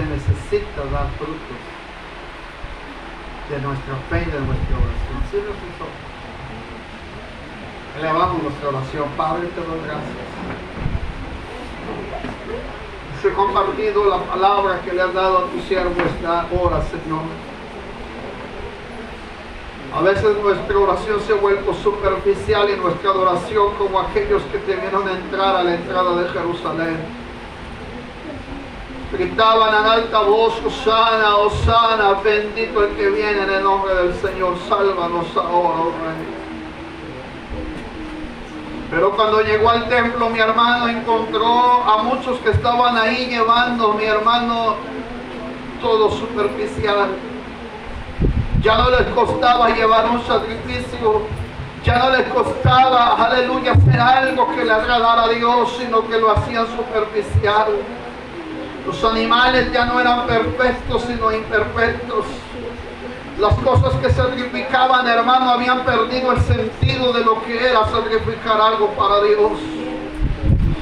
necesita dar frutos de nuestra fe y de nuestra oración. Cierra sus ojos. Elevamos nuestra oración. Padre, te doy gracias. He compartido la palabra que le has dado a tu siervo esta hora, Señor. A veces nuestra oración se ha vuelto superficial y nuestra adoración como aquellos que temieron entrar a la entrada de Jerusalén. Gritaban en alta voz: Hosana, Hosana, bendito el que viene en el nombre del Señor, sálvanos ahora, oh Rey. Pero cuando llegó al templo, mi hermano encontró a muchos que estaban ahí llevando, mi hermano, todo superficial. Ya no les costaba llevar un sacrificio, Ya no les costaba, aleluya, hacer algo que le agradara a Dios, sino que lo hacían superficial. Los animales ya no eran perfectos, sino imperfectos. Las cosas que sacrificaban, hermano, habían perdido el sentido de lo que era sacrificar algo para Dios.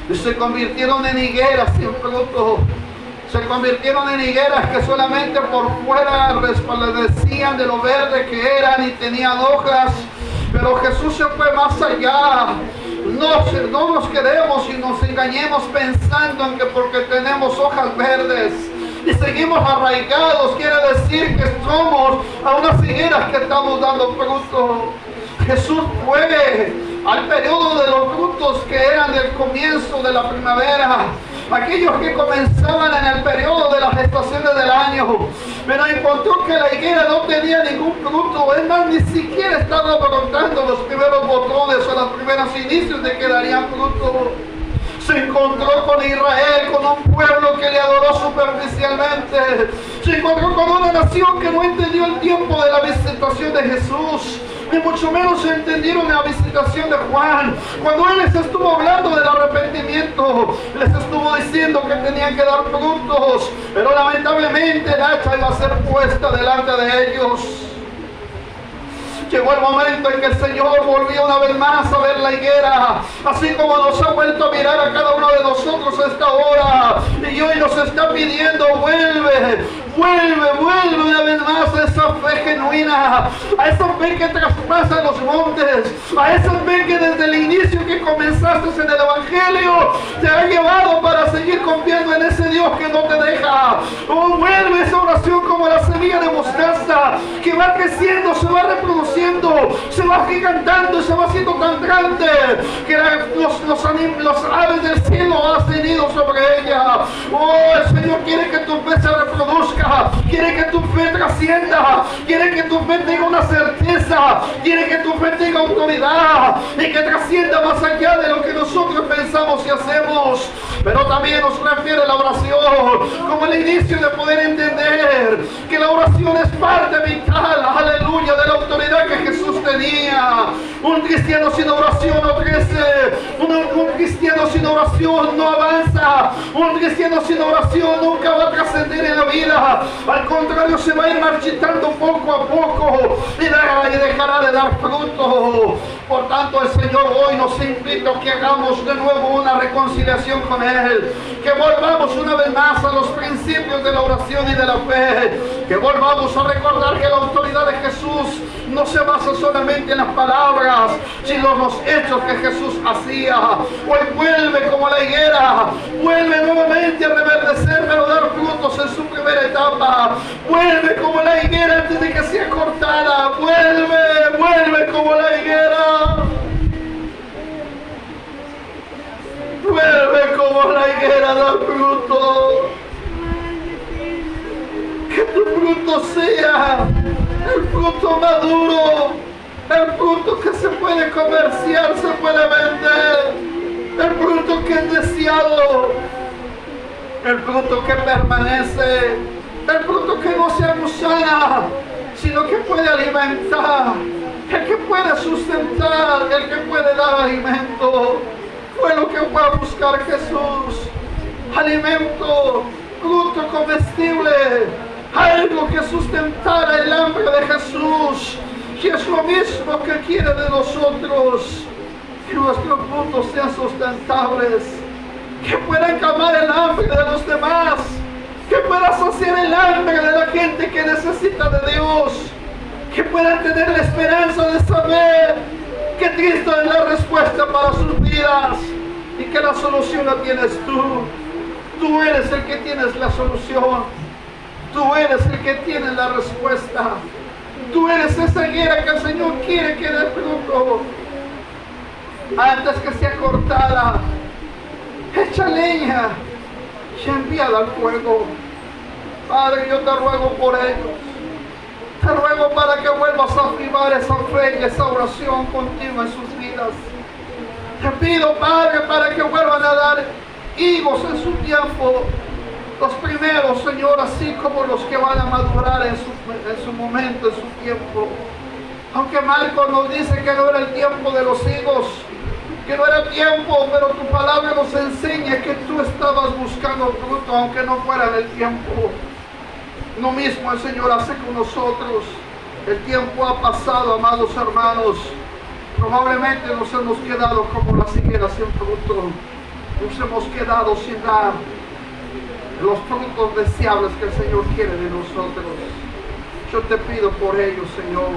Y se convirtieron en higueras sin fruto. Se convirtieron en higueras que solamente por fuera resplandecían de lo verde que eran y tenían hojas. Pero Jesús se fue más allá. No nos quedemos y nos engañemos pensando en que porque tenemos hojas verdes y seguimos arraigados, quiere decir que somos a unas higueras que estamos dando fruto. Jesús fue al periodo de los frutos que eran del comienzo de la primavera, aquellos que comenzaban en el periodo de las estaciones del año, pero encontró que la higuera no tenía ningún fruto, es más, ni siquiera estaba brotando los primeros botones o los primeros inicios de que darían fruto. Se encontró con Israel, con un pueblo que le adoró superficialmente. Se encontró con una nación que no entendió el tiempo de la visitación de Jesús, ni mucho menos entendieron la visitación de Juan. Cuando él les estuvo hablando del arrepentimiento, les estuvo diciendo que tenían que dar frutos, pero lamentablemente el hacha iba a ser puesta delante de ellos. Llegó el momento en que el Señor volvió una vez más a ver la higuera, así como nos ha vuelto a mirar a cada uno de nosotros a esta hora, y hoy nos está pidiendo: vuelve una vez más a esa fe genuina, a esa fe que traspasa los montes, a esa fe que desde el inicio que comenzaste en el Evangelio te ha llevado para seguir confiando en ese Dios que no te deja. Oh, vuelve esa oración como la semilla de mostaza que va creciendo, se va reproduciendo, se va gigantando y se va haciendo tan grande que los aves del cielo han tenido sobre ella. Oh, el Señor quiere que tu fe se reproduzca, quiere que tu fe trascienda, quiere que tu fe tenga una certeza, quiere que tu fe tenga autoridad y que trascienda más allá de lo que nosotros pensamos y hacemos. Pero también nos refiere la oración como el inicio de poder entender que la oración es parte vital, aleluya, de la autoridad que Jesús tenía. Un cristiano sin oración no crece, un cristiano sin oración no avanza, un cristiano sin oración nunca va a trascender en la vida. Al contrario, se va a ir marchitando poco a poco y dejará de dar fruto. Por tanto, el Señor hoy nos invita a que hagamos de nuevo una reconciliación con Él, que volvamos una vez más a los principios de la oración y de la fe, que volvamos a recordar que la autoridad de Jesús no se basa solamente en las palabras, sino en los hechos que Jesús hacía. Hoy vuelve como la higuera, vuelve nuevamente a reverdecer, pero dar frutos en su primera etapa. Vuelve como la higuera antes de que sea cortada. Vuelve como la higuera. Vuelve como la higuera, da fruto. Que tu fruto sea el fruto maduro, el fruto que se puede comerciar, se puede vender, el fruto que es deseado, el fruto que permanece, el fruto que no se aguzana, sino que puede alimentar, el que puede sustentar, el que puede dar alimento. Fue lo que fue a buscar Jesús: alimento, fruto comestible, algo que sustentara el hambre de Jesús. Y es lo mismo que quiere de nosotros, que nuestros frutos sean sustentables, que puedan calmar el hambre de los demás, que pueda saciar el hambre de la gente que necesita de Dios, que puedan tener la esperanza de saber que Cristo es la respuesta para sus vidas y que la solución la tienes tú. Tú eres el que tienes la solución, tú eres el que tiene la respuesta, tú eres esa higuera que el Señor quiere que dé fruto antes que sea cortada. Echa leña y envíala al fuego. Padre, yo te ruego por ellos. Te ruego para que vuelvas a avivar esa fe y esa oración continua en sus vidas. Te pido, Padre, para que vuelvan a dar higos en su tiempo. Los primeros, Señor, así como los que van a madurar en su momento, en su tiempo. Aunque Marcos nos dice que no era el tiempo de los higos, que no era el tiempo, pero tu palabra nos enseña que tú estabas buscando fruto, aunque no fuera en el tiempo. Lo mismo el Señor hace con nosotros. El tiempo ha pasado, amados hermanos. Probablemente nos hemos quedado como las higueras sin fruto. Nos hemos quedado sin dar los frutos deseables que el Señor quiere de nosotros. Yo te pido por ello, Señor,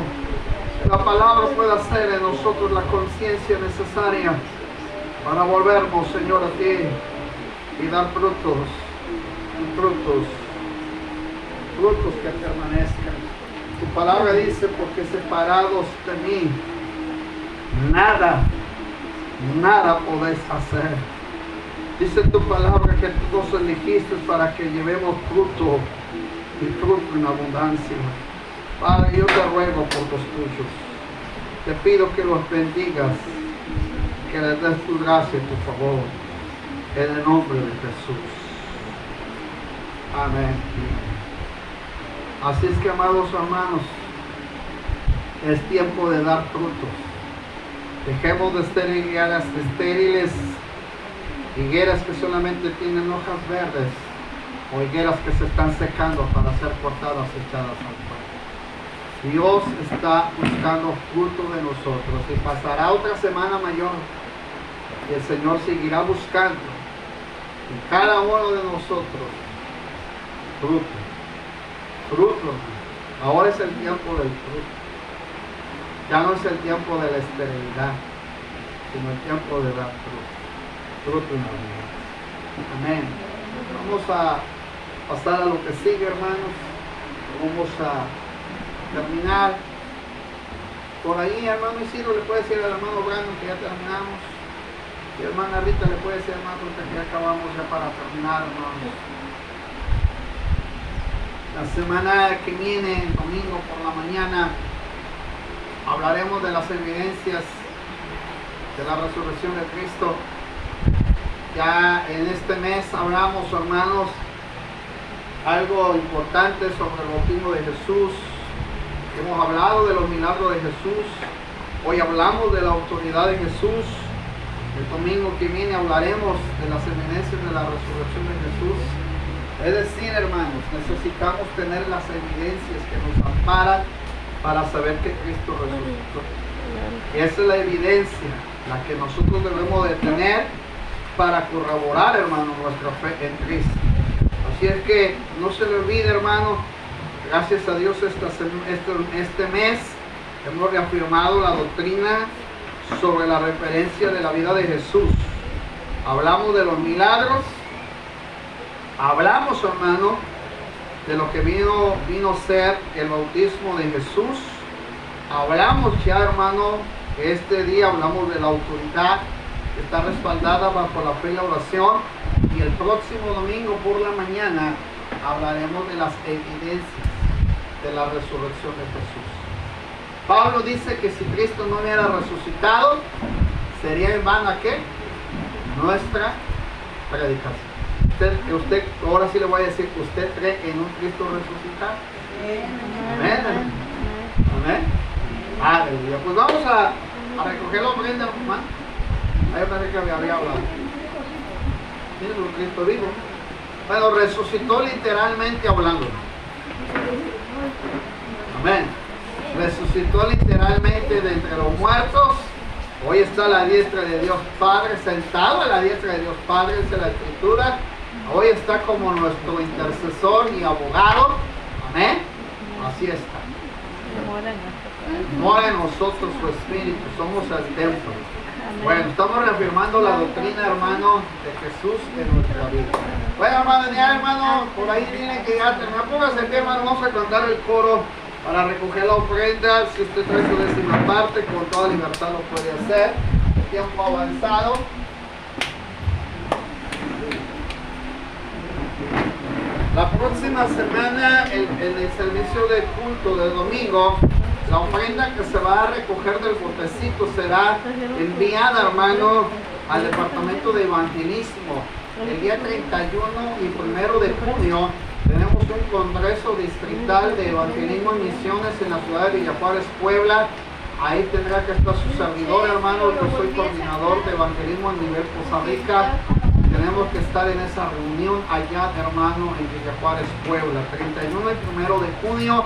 que la palabra pueda ser en nosotros la conciencia necesaria para volvernos, Señor, a ti y dar frutos que permanezcan. Tu palabra dice, porque separados de mí, nada podéis hacer. Dice tu palabra que tú nos elegiste para que llevemos fruto y fruto en abundancia. Padre, yo te ruego por los tuyos. Te pido que los bendigas, que les des tu gracia y tu favor. En el nombre de Jesús. Amén. Así es que, amados hermanos, es tiempo de dar frutos. Dejemos de ser higueras estériles, higueras que solamente tienen hojas verdes, o higueras que se están secando para ser cortadas y echadas al fuego. Dios está buscando fruto de nosotros, y pasará otra semana mayor y el Señor seguirá buscando en cada uno de nosotros fruto. Ahora es el tiempo del fruto. Ya no es el tiempo de la esterilidad, sino el tiempo de dar fruto en la vida. Amén. Vamos a pasar a lo que sigue, hermanos. Vamos a terminar. Por ahí, hermano Isidro le puede decir al hermano Brandon que ya terminamos. Y hermana Rita le puede decir, hermano, que ya acabamos ya para terminar, hermanos. La semana que viene, el domingo por la mañana, hablaremos de las evidencias de la resurrección de Cristo. Ya en este mes hablamos, hermanos, algo importante sobre el bautismo de Jesús. Hemos hablado de los milagros de Jesús. Hoy hablamos de la autoridad de Jesús. El domingo que viene hablaremos de las evidencias de la resurrección de Jesús. Es decir, hermanos, necesitamos tener las evidencias que nos amparan para saber que Cristo resucitó. Esa es la evidencia, la que nosotros debemos de tener para corroborar, hermano, nuestra fe en Cristo. Así es que no se le olvide, hermano, gracias a Dios este mes hemos reafirmado la doctrina sobre la referencia de la vida de Jesús. Hablamos de los milagros, hablamos, hermano, de lo que vino a ser el bautismo de Jesús. Hablamos ya, hermano, que este día hablamos de la autoridad que está respaldada bajo la fe y la oración. Y el próximo domingo por la mañana hablaremos de las evidencias de la resurrección de Jesús. Pablo dice que si Cristo no hubiera resucitado, sería en vano, ¿qué? Nuestra predicación. Usted, ahora sí le voy a decir, ¿usted cree en un Cristo resucitado? Amén. Amén. Aleluya. Pues vamos a recoger la ofrenda, hermano. Ahí parece que había hablado. Miren lo Cristo vivo. Bueno, resucitó literalmente hablando. Amén. Resucitó literalmente de entre los muertos. Hoy está a la diestra de Dios Padre, sentado a la diestra de Dios Padre, dice la Escritura. Hoy está como nuestro intercesor y abogado. Amén. Así está. Mora en nosotros su espíritu. Somos el templo. Bueno, estamos reafirmando la doctrina, hermano, de Jesús en nuestra vida. Bueno, hermano, ya, hermano, por ahí tiene que ya terminar. Póngase aquí, hermano, vamos a cantar el coro para recoger la ofrenda. Si usted trae su décima parte, con toda libertad lo puede hacer. Tiempo avanzado. La próxima semana, en el servicio de culto de domingo, la ofrenda que se va a recoger del botecito será enviada, hermano, al departamento de evangelismo. El día 31 y 1 de junio tenemos un congreso distrital de evangelismo y misiones en la ciudad de Villa Juárez, Puebla. Ahí tendrá que estar su servidor, hermano. Yo soy coordinador de evangelismo a nivel Costa Rica. Tenemos que estar en esa reunión allá, hermano, en Villa Juárez, Puebla, 31 y 1 de junio.